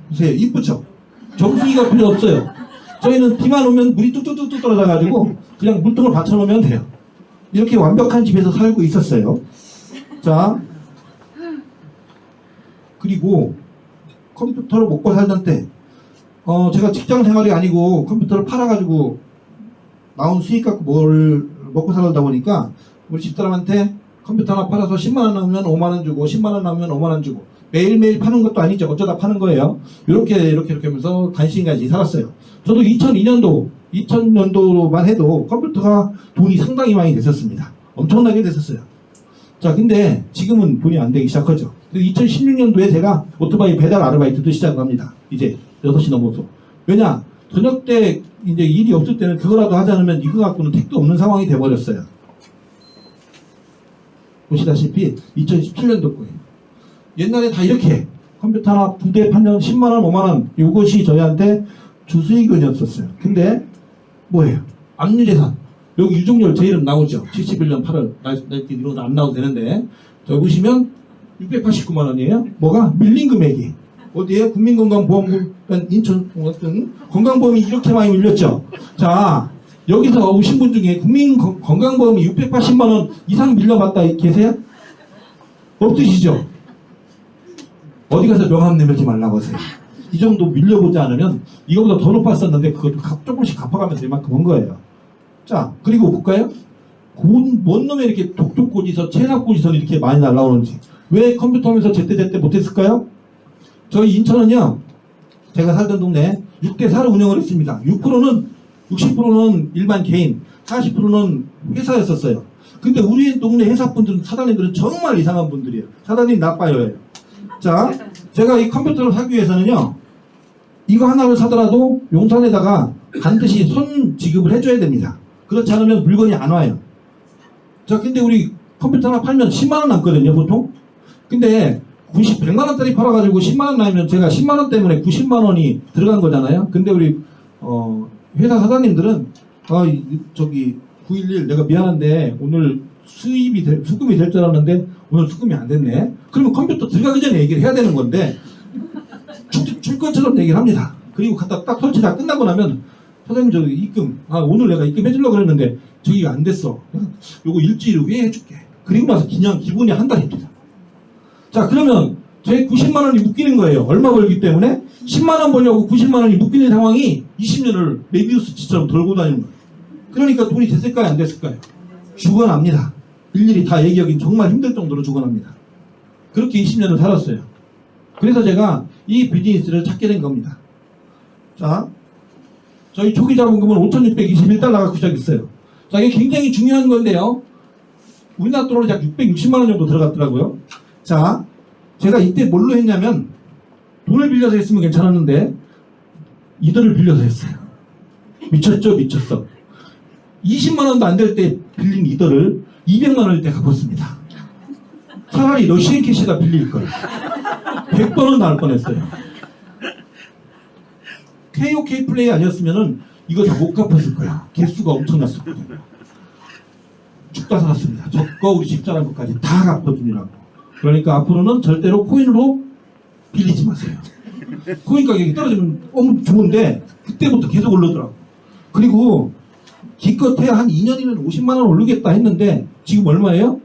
C: 보세요. 이쁘죠? 정수기가 필요 없어요. 저희는 비만 오면 물이 뚝뚝뚝뚝 떨어져가지고 그냥 물통을 받쳐놓으면 돼요. 이렇게 완벽한 집에서 살고 있었어요. 자, 그리고 컴퓨터를 먹고 살던 때 제가 직장 생활이 아니고 컴퓨터를 팔아가지고 나온 수익 갖고 뭘 먹고 살다 보니까 우리 집사람한테 컴퓨터 하나 팔아서 10만원 나오면 5만원 주고 10만원 나오면 5만원 주고 매일매일 파는 것도 아니죠. 어쩌다 파는 거예요. 이렇게 하면서 간신간신 살았어요. 저도 2002년도 2000년도만 해도 컴퓨터가 돈이 상당히 많이 됐었습니다. 엄청나게 됐었어요. 자, 근데 지금은 돈이 안 되기 시작하죠. 2016년도에 제가 오토바이 배달 아르바이트도 시작을 합니다. 이제 6시 넘어서. 왜냐? 저녁 때 이제 일이 없을 때는 그거라도 하지 않으면 이거 갖고는 택도 없는 상황이 돼버렸어요. 보시다시피 2017년도 거예요. 옛날에 다 이렇게 컴퓨터 하나 2대 판정 10만원, 5만원 이것이 저희한테 주수익원이었었어요. 근데 뭐예요? 압류재산. 여기 유종열 제 이름 나오죠. 71년 8월 이런 안 나와도 되는데 저 보시면 689만원이에요. 뭐가? 밀린 금액이 어디에? 국민건강보험금 인천 같은 건강보험이 이렇게 많이 밀렸죠. 자, 여기서 오신 분 중에 국민건강보험이 680만원 이상 밀려봤다 계세요? 없으시죠? 어디 가서 명함 내밀지 말라고 하세요. 이 정도 밀려보지 않으면 이거보다 더 높았었는데 그것도 조금씩 갚아가면서 이만큼 온 거예요. 자, 그리고 볼까요? 뭔 놈에 이렇게 독도고지서, 체납고지서는 이렇게 많이 날라오는지. 왜 컴퓨터 하면서 제때 못했을까요? 저희 인천은요, 제가 살던 동네 6대4로 운영을 했습니다. 60%는 일반 개인, 40%는 회사였었어요. 근데 우리 동네 회사분들은, 사장님들은 정말 이상한 분들이에요. 사장님 나빠요. 자, 제가 이 컴퓨터를 사기 위해서는요, 이거 하나를 사더라도 용산에다가 반드시 손 지급을 해줘야 됩니다. 그렇지 않으면 물건이 안 와요. 자, 근데 우리 컴퓨터 하나 팔면 10만원 남거든요, 보통. 근데 100만원짜리 팔아가지고 10만원 나면 제가 10만원 때문에 90만원이 들어간 거잖아요. 근데 우리 회사 사장님들은 911 내가 미안한데 오늘 수급이 될 줄 알았는데 오늘 수급이 안 됐네. 그러면 컴퓨터 들어가기 전에 얘기를 해야 되는 건데 줄 것처럼 얘기를 합니다. 그리고 갖다 딱 설치 다 끝나고 나면 사장님 저 입금 오늘 내가 입금해주려고 그랬는데 저기가 안 됐어. 요거 일주일 후에 해줄게. 그리고 나서 그냥 기본이 한 달입니다. 자, 그러면 제 90만원이 묶이는 거예요. 얼마 벌기 때문에 10만원 벌려고 90만원이 묶이는 상황이 20년을 메비우스치처럼 돌고 다니는 거예요. 그러니까 돈이 됐을까요? 안 됐을까요? 죽어납니다. 일일이 다 얘기하기 정말 힘들 정도로 죽어납니다. 그렇게 20년을 살았어요. 그래서 제가 이 비즈니스를 찾게 된 겁니다. 자, 저희 초기 자본금은 5,621달러 갖고 시작했어요. 자, 이게 굉장히 중요한 건데요. 우리나라 돈으로 약 660만원 정도 들어갔더라고요. 자, 제가 이때 뭘로 했냐면 돈을 빌려서 했으면 괜찮았는데 이더를 빌려서 했어요. 미쳤죠? 미쳤어. 20만원도 안 될 때 빌린 이더를 200만원일 때 갚았습니다. 차라리 러시안 캐시다 빌릴 걸. 100번은 나올 뻔했어요. KOK 플레이 아니었으면은 이거 다 못 갚았을 거예요. 개수가 엄청났었거든요. 죽다 살았습니다. 저거 우리 집사람 것까지 다 갚아주느라고. 그러니까 앞으로는 절대로 코인으로 빌리지 마세요. 코인 가격이 떨어지면 너무 좋은데 그때부터 계속 오르더라고. 그리고 기껏해야 한 2년이면 50만원 오르겠다 했는데 지금 얼마예요?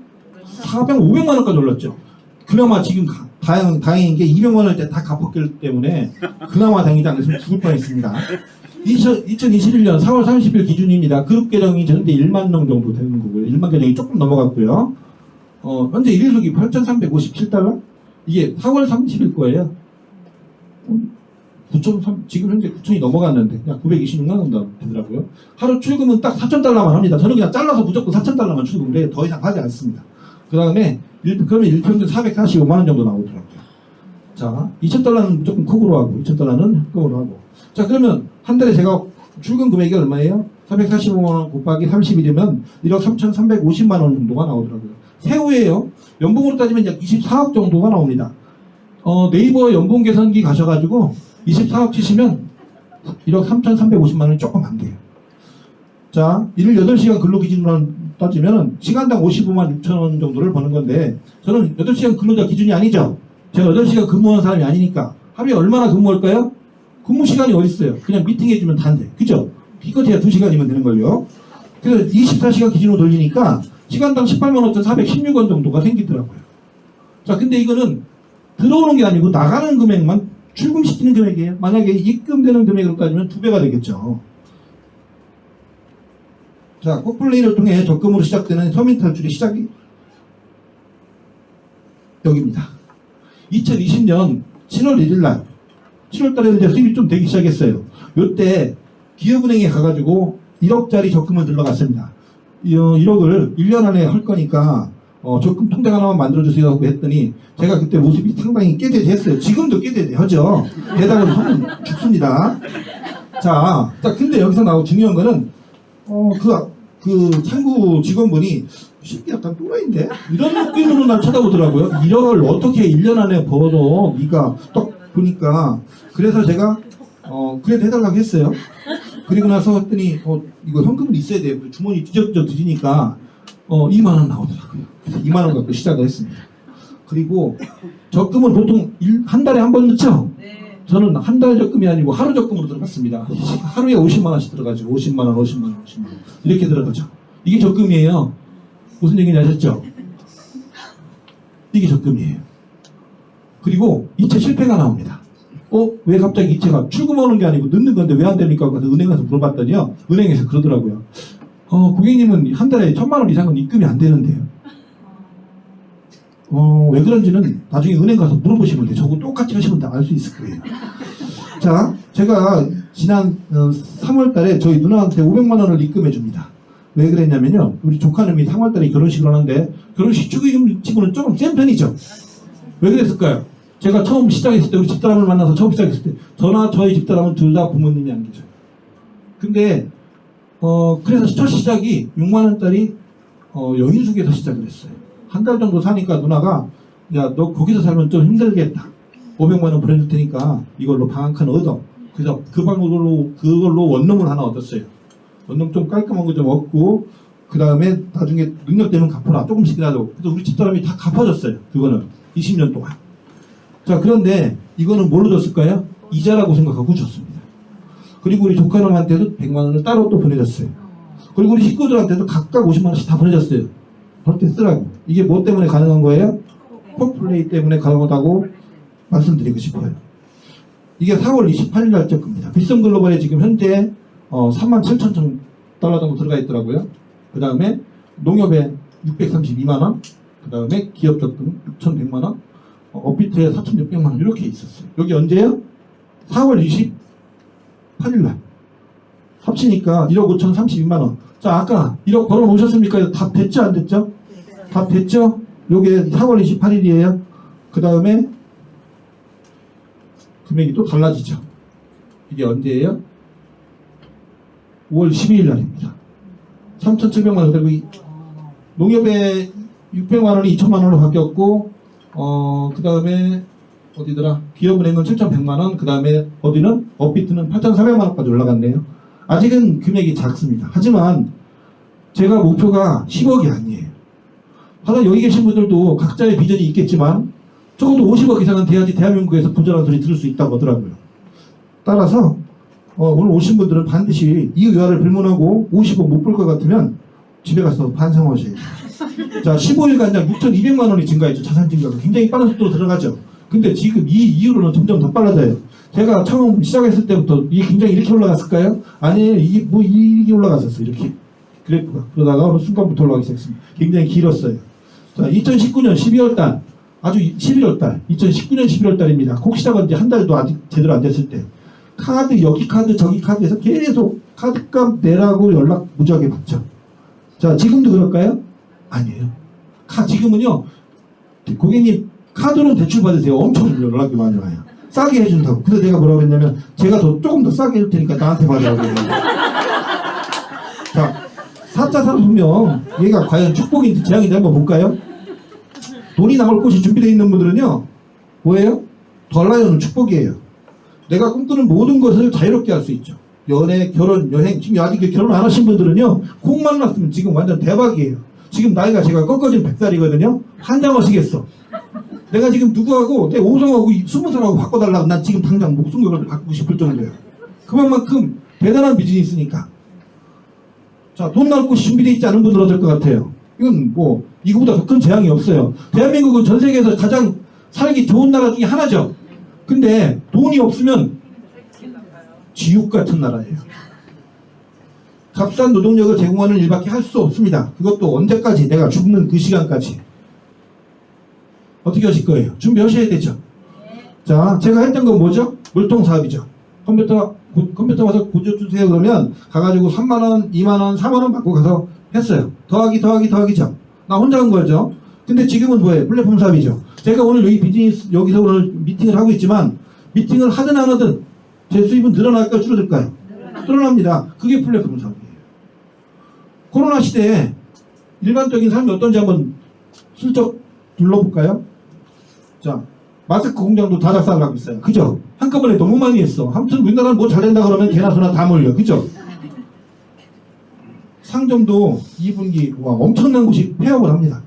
C: 500만원까지 올랐죠. 그나마 지금 다행인 게 200만원일 때 다 갚았기 때문에 그나마 다행이지 않았으면 죽을 뻔했습니다. 2021년 4월 30일 기준입니다. 그룹 계정이 현재 1만 명 정도 되는 거고요. 1만 계정이 조금 넘어갔고요. 현재 1일속이 8,357달러? 이게 4월 30일 거예요. 9,300, 지금 현재 9,000이 넘어갔는데 그냥 926만 원 되더라고요. 하루 출금은 딱 4,000달러만 합니다. 저는 그냥 잘라서 무조건 4,000달러만 출금을 해요. 더 이상 하지 않습니다. 그 다음에 그러면 일평균 445만 원 정도 나오더라고요. 자, 2,000달러는 무조건 콕으로 하고 2,000달러는 현금으로 하고. 자, 그러면 한 달에 제가 출금 금액이 얼마예요? 445만 원 곱하기 30일이면 1억 3,350만 원 정도가 나오더라고요. 세후에요. 연봉으로 따지면 약 24억 정도가 나옵니다. 네이버 연봉 계산기 가셔가지고 24억 치시면 1억 3,350만 원이 조금 안 돼요. 자, 일일 8시간 근로 기준으로 따지면 시간당 55만 6천 원 정도를 버는 건데 저는 8시간 근로자 기준이 아니죠. 제가 8시간 근무하는 사람이 아니니까 하루에 얼마나 근무할까요? 근무 시간이 어딨어요. 그냥 미팅해주면 단데. 그죠? 기껏해야 2시간이면 되는걸요. 그래서 24시간 기준으로 돌리니까 시간당 18만 5,416원 정도가 생기더라고요. 자, 근데 이거는 들어오는 게 아니고 나가는 금액만 출금시키는 금액이에요. 만약에 입금되는 금액으로 따지면 2배가 되겠죠. 자, 코플레이를 통해 적금으로 시작되는 서민 탈출의 시작이 여기입니다. 2020년 7월 1일 날 7월 달에 이제 수입이 좀 되기 시작했어요. 요때 기업은행에 가가지고 1억짜리 적금을 들러갔습니다. 1억을 1년 안에 할 거니까 적금 통장 하나만 만들어주세요 하고 했더니 제가 그때 모습이 상당히 깨대했어요. 지금도 깨대하죠. 대답을 하면 죽습니다. 자, 근데 여기서 나오고 중요한 거는 그 창구 직원분이 쉽게 약간 또라이인데? 이런 느낌으로 날 쳐다보더라고요. 1억을 어떻게 1년 안에 벌어? 네가 딱 보니까. 그래서 제가 그래도 해달라고 했어요. 그리고 나서 했더니 이거 현금은 있어야 돼요. 주머니 뒤적뒤적 뒤지니까 2만 원 나오더라고요. 그래서 2만 원 갖고 시작을 했습니다. 그리고 적금은 보통 한 달에 한 번 넣죠? 저는 한 달 적금이 아니고 하루 적금으로 들어갔습니다. 하루에 50만 원씩 들어가죠. 50만 원, 50만 원, 50만 원. 이렇게 들어가죠. 이게 적금이에요. 무슨 얘기인지 아셨죠? 이게 적금이에요. 그리고 이체 실패가 나옵니다. 왜 갑자기 이체가 출금하는 게 아니고 넣는 건데 왜 안 됩니까? 그래서 은행 가서 물어봤더니요. 은행에서 그러더라고요. 고객님은 한 달에 1,000만 원 이상은 입금이 안 되는데요. 왜 그런지는 나중에 은행 가서 물어보시면 돼요. 저거 똑같이 하시면 다 알 수 있을 거예요. 자, 제가 지난 3월 달에 저희 누나한테 500만 원을 입금해 줍니다. 왜 그랬냐면요. 우리 조카님이 3월 달에 결혼식을 하는데 결혼식 축의금 치고는 조금 센 편이죠. 왜 그랬을까요? 제가 처음 시작했을 때 우리 집사람을 만나서 처음 시작했을 때 저나 저희 집사람은 둘 다 부모님이 안 계셔요. 근데 그래서 첫 시작이 6만 원짜리 여인숙에서 시작을 했어요. 한 달 정도 사니까 누나가 야, 너 거기서 살면 좀 힘들겠다. 500만 원 보내줄 테니까 이걸로 방 한 칸 얻어. 그래서 그걸로 원룸을 하나 얻었어요. 원룸 좀 깔끔한 거 좀 얻고 그 다음에 나중에 능력 되면 갚아라. 조금씩이라도. 그래서 우리 집사람이 다 갚아줬어요. 그거는 20년 동안. 자, 그런데 이거는 뭘로 줬을까요? 이자라고 생각하고 줬습니다. 그리고 우리 조카놈한테도 100만 원을 따로 또 보내줬어요. 그리고 우리 식구들한테도 각각 50만 원씩 다 보내줬어요. 그렇게 쓰라고. 이게 뭐 때문에 가능한 거예요? 코플레이 때문에 가능하다고 말씀드리고 싶어요. 이게 4월 28일 날 적금입니다. 빗썸 글로벌에 지금 현재 37,000 달러 정도 들어가 있더라고요. 그 다음에 농협에 632만 원, 그 다음에 기업 적금 6,100만 원, 업비트에 4,600만 원 이렇게 있었어요. 여기 언제요? 4월 28일 날. 합치니까 1억 5,032만 원. 자, 아까 1억 벌어 놓으셨습니까? 다 됐죠? 안 됐죠? 다 됐죠? 요게 4월 28일이에요. 그 다음에 금액이 또 달라지죠. 이게 언제예요? 5월 12일 날입니다. 3,700만 원. 그리고 농협에 600만 원이 2,000만 원으로 바뀌었고, 그 다음에 어디더라? 기업은행은 7,100만 원. 그 다음에 어디는? 업비트는 8,400만 원까지 올라갔네요. 아직은 금액이 작습니다. 하지만 제가 목표가 10억이 아니에요. 하여간 여기 계신 분들도 각자의 비전이 있겠지만 적어도 50억 이상은 돼야지 대한민국에서 부자라는 소리 들을 수 있다고 하더라고요. 따라서 오늘 오신 분들은 반드시 이 의화를 불문하고 50억 못 벌 것 같으면 집에 가서 반성하셔야 돼요. 자, 15일간 약 6,200만 원이 증가했죠. 자산 증가가 굉장히 빠른 속도로 들어가죠. 근데 지금 이 이후로는 점점 더 빨라져요. 제가 처음 시작했을 때부터 이게 굉장히 이렇게 올라갔을까요? 아니에요. 이게 올라갔었어요. 이렇게. 그래프가. 그러다가 어느 순간부터 올라가기 시작했습니다. 굉장히 길었어요. 자, 2019년 12월 달. 아주 11월 달. 2019년 11월 달입니다. 곡 시작은 이제 한 달도 아직 제대로 안 됐을 때. 카드, 여기 카드, 저기 카드에서 계속 카드값 내라고 연락 무지하게 받죠. 자, 지금도 그럴까요? 아니에요. 지금은요, 고객님, 카드는 대출 받으세요. 엄청 연락이 많이 와요. 싸게 해준다고. 그래서 내가 뭐라고 했냐면, 제가 조금 더 싸게 해줄 테니까 나한테 받으라고 했는데. 자, 4차 산업혁명, 얘가 과연 축복인지 재앙인지 한번 볼까요? 돈이 나올 곳이 준비되어 있는 분들은요, 뭐예요? 덜라요는 축복이에요. 내가 꿈꾸는 모든 것을 자유롭게 할 수 있죠. 연애, 결혼, 여행. 지금 아직 결혼 안 하신 분들은요, 콩 만났으면 지금 완전 대박이에요. 지금 나이가 제가 꺾어진 100살이거든요. 환장하시겠어. 내가 지금 누구하고, 내 오성하고 20살하고 바꿔달라고 난 지금 당장 목숨을 바꾸고 싶을 정도예요. 그만큼 대단한 비즈니스니까. 자, 돈 나올 곳이 준비되어 있지 않은 분들은 어떨 것 같아요? 이건 뭐, 이거보다 더 큰 재앙이 없어요. 대한민국은 전 세계에서 가장 살기 좋은 나라 중에 하나죠. 근데 돈이 없으면 지옥 같은 나라예요. 값싼 노동력을 제공하는 일밖에 할 수 없습니다. 그것도 언제까지? 내가 죽는 그 시간까지. 어떻게 하실 거예요? 준비하셔야 되죠. 자, 제가 했던 건 뭐죠? 물통 사업이죠. 컴퓨터 와서 고쳐 주세요 그러면 가가지고 3만원, 2만원, 4만원 받고 가서 했어요. 더하기죠. 나 혼자 한 거죠. 근데 지금은 뭐예요? 플랫폼 사업이죠. 제가 오늘 여기 여기서 오늘 미팅을 하고 있지만 미팅을 하든 안 하든 제 수입은 늘어날까요? 줄어들까요? 늘어납니다. 그게 플랫폼 사업이에요. 코로나 시대에 일반적인 삶이 어떤지 한번 슬쩍 둘러볼까요? 자, 마스크 공장도 다 작살나고 있어요. 그죠? 한꺼번에 너무 많이 했어. 아무튼 우리나라는 뭐 잘된다 그러면 개나 소나 다 몰려. 그죠? 상점도 2분기 와 엄청난 곳이 폐업을 합니다.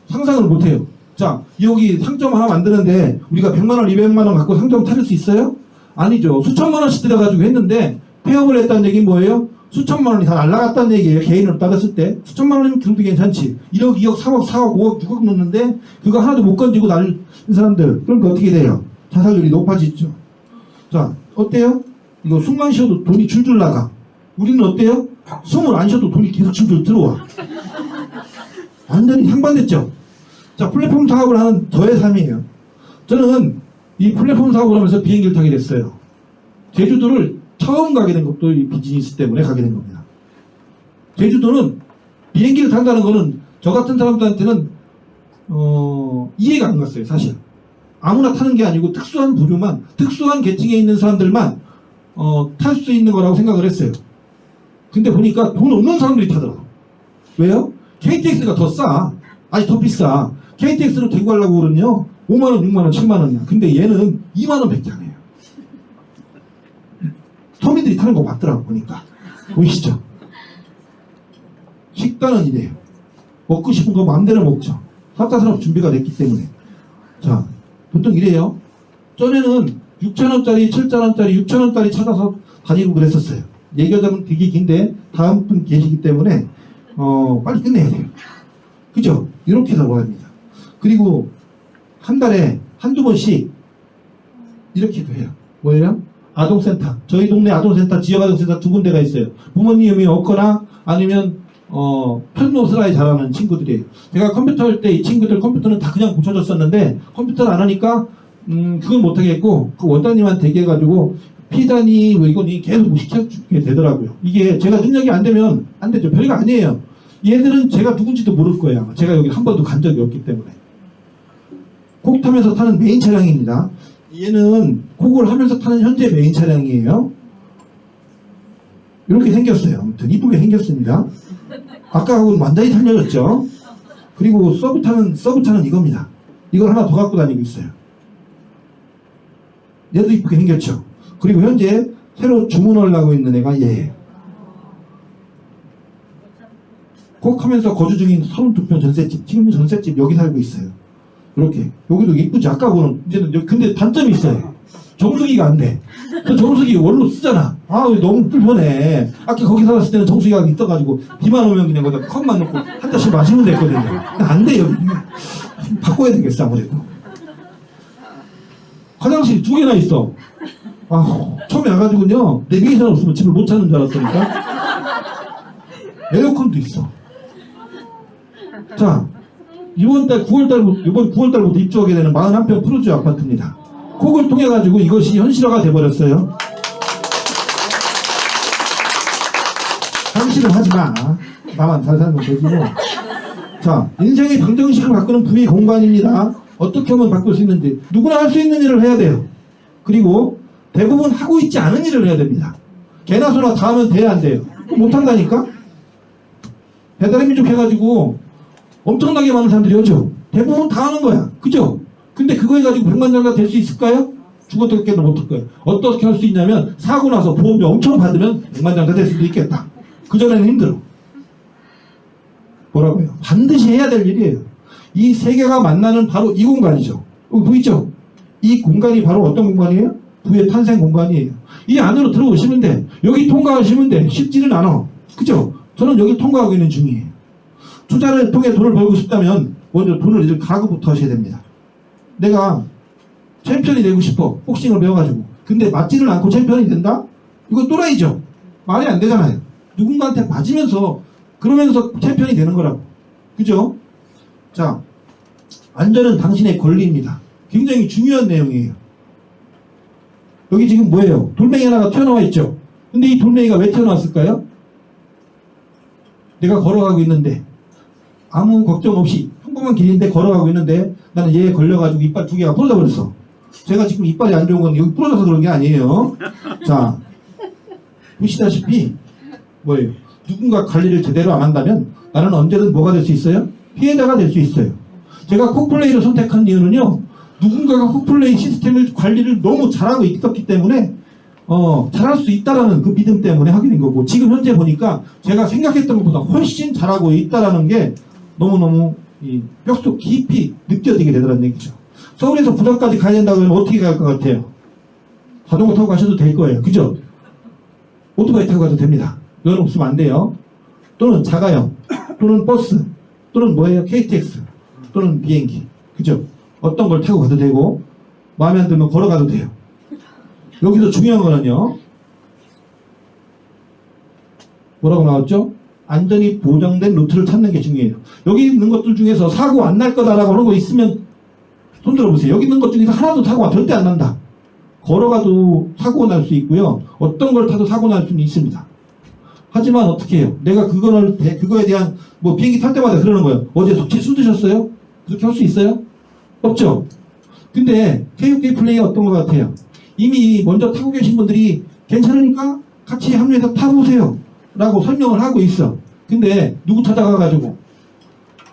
C: 상상을 못해요. 자, 여기 상점 하나 만드는데 우리가 100만원, 200만원 갖고 상점 차릴 수 있어요? 아니죠. 수천만원씩 들여가지고 했는데 폐업을 했다는 얘기는 뭐예요? 수천만원이 다 날라갔다는 얘기예요. 개인으로 따졌을 때. 수천만원이면 그래도 괜찮지. 1억, 2억, 3억, 4억, 5억, 6억 넣는데 그거 하나도 못 건지고 날린 사람들. 그러니까 어떻게 돼요? 자살률이 높아지죠. 자, 어때요? 이거 숨만 쉬어도 돈이 줄줄 나가. 우리는 어때요? 숨을 안 쉬어도 돈이 계속 줄줄 들어와. 완전히 상반됐죠. 자, 플랫폼 사업을 하는 저의 삶이에요. 저는 이 플랫폼 사업을 하면서 비행기를 타게 됐어요. 제주도를 처음 가게 된 것도 이 비즈니스 때문에 가게 된 겁니다. 제주도는 비행기를 탄다는 거는 저 같은 사람들한테는 이해가 안 갔어요. 사실 아무나 타는 게 아니고 특수한 부류만, 특수한 계층에 있는 사람들만 탈 수 있는 거라고 생각을 했어요. 근데 보니까 돈 없는 사람들이 타더라고. 왜요? KTX가 더 싸. 아니 더 비싸. KTX로 대구 가려고 그러면요 5만원, 6만원, 7만원이야. 근데 얘는 2만원 밖에 안 해요. 서민들이 타는 거 맞더라고 보니까. 보이시죠? 식단은 이래요. 먹고 싶은 거 마음대로 먹죠. 4차 산업 준비가 됐기 때문에. 자, 보통 이래요. 전에는 6,000원짜리, 7,000원짜리, 6,000원짜리 찾아서 다니고 그랬었어요. 얘기하자면 되게 긴데 다음 분 계시기 때문에 빨리 끝내야 돼요. 그죠? 이렇게 들어갑니다. 그리고 한 달에 한두 번씩 이렇게도 해요. 뭐예요? 아동센터. 저희 동네 아동센터, 지역아동센터 두 군데가 있어요. 부모님이 없거나 아니면 편노스라이 잘하는 친구들이에요. 제가 컴퓨터 할 때 이 친구들 컴퓨터는 다 그냥 고쳐줬었는데 컴퓨터를 안 하니까 그건 못하겠고 그 원장님한테 얘기해가지고 피다니 뭐 이거니 계속 시켜주게 되더라고요. 이게 제가 능력이 안 되면 안 되죠. 별거 아니에요. 얘들은 제가 누군지도 모를 거예요. 제가 여기 한 번도 간 적이 없기 때문에. 콕 타면서 타는 메인 차량입니다. 얘는 콕을 하면서 타는 현재 메인 차량이에요. 이렇게 생겼어요. 아무튼 이쁘게 생겼습니다. 아까하고는 완전히 달라졌죠. 그리고 서브차는 이겁니다. 이걸 하나 더 갖고 다니고 있어요. 얘도 이쁘게 생겼죠. 그리고 현재 새로 주문을 하고 있는 애가 얘예요. 콕 하면서 거주 중인 32평 전셋집. 지금 전셋집 여기 살고 있어요. 이렇게. 여기도 이쁘지. 아까하고는 이제는 근데 단점이 있어요. 정수기가 안 돼. 정수기 원로 쓰잖아. 아, 너무 불편해. 아까 거기 살았을 때는 정수기가 있어가지고 비만 오면 그냥 거기다 컵만 넣고 한 잔씩 마시면 됐거든요. 안 돼요. 바꿔야 되겠어 아무래도. 화장실이 2개나 있어. 아, 처음에 와가지고요 내비게이션 없으면 집을 못 찾는 줄 알았다니까. 에어컨도 있어. 자, 이번 9월달부터 입주하게 되는 41평 프로주 아파트입니다. 콕을 통해 가지고 이것이 현실화가 돼버렸어요. 상실을 하지 마. 나만 잘 살면 되지 뭐. 자, 인생의 방정식을 바꾸는 부의 공간입니다. 어떻게 하면 바꿀 수 있는지 누구나 할 수 있는 일을 해야 돼요. 그리고 대부분 하고 있지 않은 일을 해야 됩니다. 개나 소나 다 하면 돼야 안 돼요. 못한다니까. 배달의민족 해가지고 엄청나게 많은 사람들이 오죠. 대부분 다 하는 거야. 그죠? 근데 그거 해가지고 백만장자 될 수 있을까요? 죽어도 깨도 못할 거예요. 어떻게 할 수 있냐면 사고 나서 보험료 엄청 받으면 백만장자 될 수도 있겠다. 그전에는 힘들어. 뭐라고요? 반드시 해야 될 일이에요. 이 세 개가 만나는 바로 이 공간이죠. 여기 보이죠? 이 공간이 바로 어떤 공간이에요? 부의 탄생 공간이에요. 이 안으로 들어오시면 돼. 여기 통과하시면 돼. 쉽지는 않아. 그죠? 저는 여기 통과하고 있는 중이에요. 투자를 통해 돈을 벌고 싶다면 먼저 돈을 잃을 각오부터 하셔야 됩니다. 내가 챔피언이 되고 싶어. 복싱을 배워가지고. 근데 맞지는 않고 챔피언이 된다? 이거 또라이죠. 말이 안 되잖아요. 누군가한테 맞으면서 그러면서 챔피언이 되는 거라고. 그죠? 자, 안전은 당신의 권리입니다. 굉장히 중요한 내용이에요. 여기 지금 뭐예요? 돌멩이 하나가 튀어나와 있죠? 근데 이 돌멩이가 왜 튀어나왔을까요? 내가 걸어가고 있는데 아무 걱정 없이 평범한 길인데 걸어가고 있는데 나는 얘에 걸려가지고 이빨 2개가 부러져 버렸어. 제가 지금 이빨이 안 좋은 건 여기 부러져서 그런 게 아니에요. 자, 보시다시피 뭐예요? 누군가 관리를 제대로 안 한다면 나는 언제든 뭐가 될 수 있어요? 피해자가 될 수 있어요. 제가 콕플레이를 선택한 이유는요, 누군가가 콕플레이 시스템을 관리를 너무 잘하고 있었기 때문에 잘할 수 있다라는 그 믿음 때문에 하게 된 거고, 지금 현재 보니까 제가 생각했던 것보다 훨씬 잘하고 있다라는 게 너무너무 뼛속 깊이 느껴지게 되더라는 얘기죠. 서울에서 부산까지 가야 된다고 하면 어떻게 갈 것 같아요? 자전거 타고 가셔도 될 거예요. 그죠? 오토바이 타고 가도 됩니다. 이건 없으면 안 돼요. 또는 자가용, 또는 버스, 또는 뭐예요? KTX, 또는 비행기. 그죠? 어떤 걸 타고 가도 되고, 마음에 안 들면 걸어가도 돼요. 여기서 중요한 거는요, 뭐라고 나왔죠? 안전이 보장된 루트를 찾는 게 중요해요. 여기 있는 것들 중에서 사고 안 날 거다라고 하는 거 있으면 손 들어보세요. 여기 있는 것 중에서 하나도 사고가 절대 안 난다. 걸어가도 사고 날 수 있고요. 어떤 걸 타도 사고 날 수는 있습니다. 하지만 어떻게 해요? 내가 그거에 대한 뭐 비행기 탈 때마다 그러는 거예요. 어제 숙취 술 드셨어요? 그렇게 할 수 있어요? 없죠? 근데 KOK 플레이 어떤 것 같아요? 이미 먼저 타고 계신 분들이 괜찮으니까 같이 합류해서 타보세요 라고 설명을 하고 있어. 근데 누구 찾아가가지고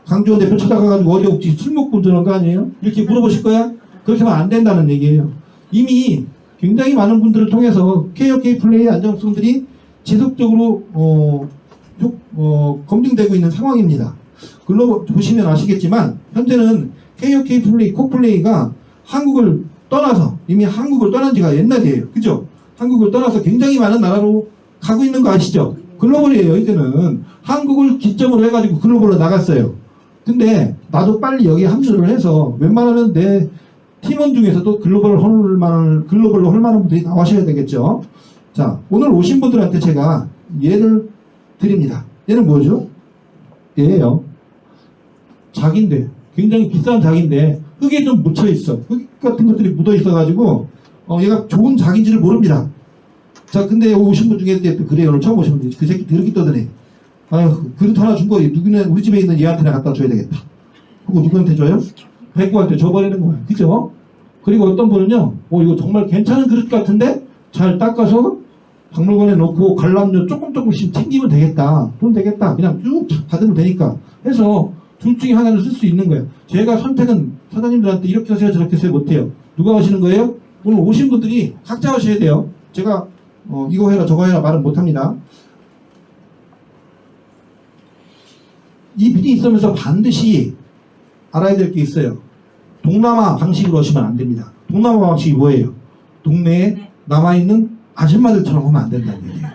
C: 강주원 대표 찾아가가지고 어제 혹시 술 먹고 들어온 거 아니에요? 이렇게 물어보실 거야? 그렇게 하면 안 된다는 얘기예요. 이미 굉장히 많은 분들을 통해서 KOK 플레이의 안정성들이 지속적으로 검증되고 있는 상황입니다. 글로벌 보시면 아시겠지만 현재는 KOK 플레이, 콕플레이가 한국을 떠나서 이미 한국을 떠난 지가 옛날이에요. 그죠? 한국을 떠나서 굉장히 많은 나라로 가고 있는 거 아시죠? 글로벌이에요. 이제는 한국을 기점으로 해가지고 글로벌로 나갔어요. 근데 나도 빨리 여기에 합류를 해서 웬만하면 내 팀원 중에서도 글로벌로 할 만한 분들이 나와셔야 되겠죠. 자, 오늘 오신 분들한테 제가 예를 드립니다. 얘는 뭐죠? 얘예요. 작인데, 굉장히 비싼 작인데 흙에 좀 묻혀있어. 흙 같은 것들이 묻어있어가지고 얘가 좋은 작인지를 모릅니다. 자, 근데 오신 분 중에 그래요. 오늘 처음 오신 분들 그 새끼 더럽게 떠드네. 아유, 그릇 하나 준 거 누구는 우리 집에 있는 얘한테나 갖다 줘야 되겠다. 그거 누구한테 줘요? 백구한테 줘버리는 거예요. 그죠? 그리고 어떤 분은요, 이거 정말 괜찮은 그릇 같은데 잘 닦아서 박물관에 놓고 관람료 조금씩 챙기면 되겠다. 돈 되겠다. 그냥 쭉 받으면 되니까 해서 둘 중에 하나를 쓸 수 있는 거예요. 제가 선택은 사장님들한테 이렇게 하세요 저렇게 하세요 못해요. 누가 하시는 거예요? 오늘 오신 분들이 각자 하셔야 돼요. 제가 이거 해라 저거 해라 말은 못합니다. 이 비디 있으면서 반드시 알아야 될 게 있어요. 동남아 방식으로 하시면 안 됩니다. 동남아 방식이 뭐예요? 동네에 남아있는 아줌마들처럼 하면 안 된다는 얘기예요.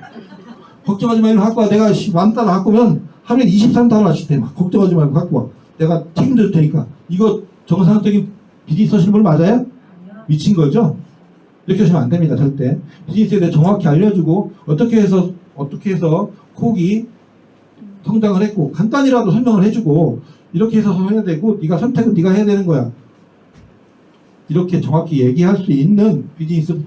C: 걱정하지 말고 갖고 와. 내가 만단 갖고 오면 하루에 23단을 하실 때 막 걱정하지 말고 갖고 와. 내가 책임질 테니까. 이거 정상적인 비디 쓰시는 분 맞아요? 미친 거죠? 이렇게 하시면 안 됩니다. 절대. 비즈니스에 대해 정확히 알려주고 어떻게 해서 콕이 성장을 했고 간단히라도 설명을 해주고 이렇게 해서 해야 되고 네가 선택은 네가 해야 되는 거야. 이렇게 정확히 얘기할 수 있는 비즈니스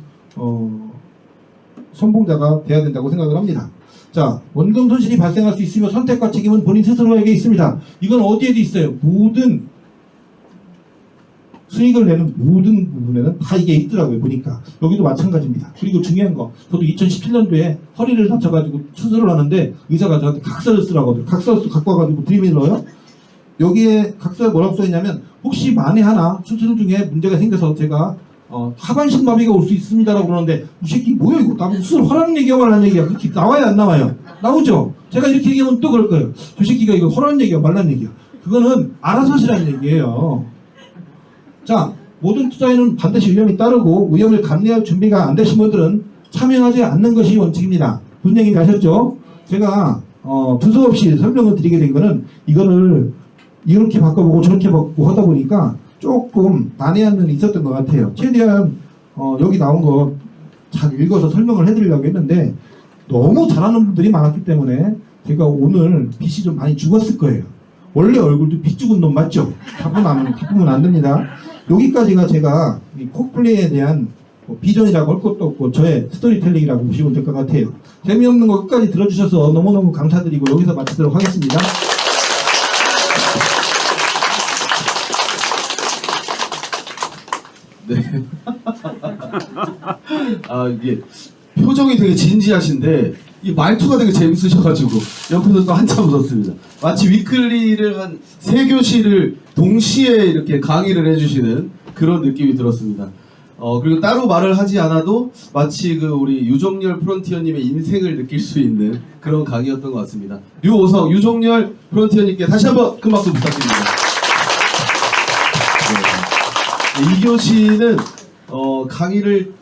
C: 선봉자가 돼야 된다고 생각을 합니다. 자, 원금 손실이 발생할 수 있으며 선택과 책임은 본인 스스로에게 있습니다. 이건 어디에도 있어요. 모든 수익을 내는 모든 부분에는 다 이게 있더라고요. 보니까 여기도 마찬가지입니다. 그리고 중요한 거, 저도 2017년도에 허리를 다쳐가지고 수술을 하는데 의사가 저한테 각서를 쓰라고 하더라고요. 각서 갖고 와가지고 드리밀러요. 여기에 각서에 뭐라고 써있냐면 혹시 만에 하나 수술 중에 문제가 생겨서 제가 하반신 마비가 올 수 있습니다라고 그러는데 이 새끼 뭐야 이거 나보고 수술 허락 얘기하고 말라는 얘기야. 그렇게 나와요 안 나와요? 나오죠. 제가 이렇게 얘기하면 또 그럴 거예요. 저 새끼가 이거 허락 얘기야 말라는 얘기야. 그거는 알아서 하시라는 얘기예요. 자, 모든 투자에는 반드시 위험이 따르고 위험을 감내할 준비가 안 되신 분들은 참여하지 않는 것이 원칙입니다. 무슨 얘기인지 아셨죠? 제가 두서없이 설명을 드리게 된 거는 이거를 이렇게 바꿔보고 저렇게 바꾸고 하다 보니까 조금 난해한 면이 있었던 것 같아요. 최대한 여기 나온 거 잘 읽어서 설명을 해드리려고 했는데 너무 잘하는 분들이 많았기 때문에 제가 오늘 빚이 좀 많이 죽었을 거예요. 원래 얼굴도 빚 죽은 놈 맞죠? 바꾸면 안 됩니다. 여기까지가 제가 이 콕플레이에 대한 뭐 비전이라고 할 것도 없고 저의 스토리텔링이라고 보시면 될 것 같아요. 재미없는 거 끝까지 들어주셔서 너무너무 감사드리고 여기서 마치도록 하겠습니다.
A: 네. 아, 이게 표정이 되게 진지하신데 이 말투가 되게 재밌으셔가지고 옆에서 또 한참 웃었습니다. 마치 위클리를 한 3교시를 동시에 이렇게 강의를 해주시는 그런 느낌이 들었습니다. 그리고 따로 말을 하지 않아도 마치 그 우리 유종열 프론티어님의 인생을 느낄 수 있는 그런 강의였던 것 같습니다. 류오성, 유종열 프론티어님께 다시 한번 큰 박수 부탁드립니다. 네. 2교시는 강의를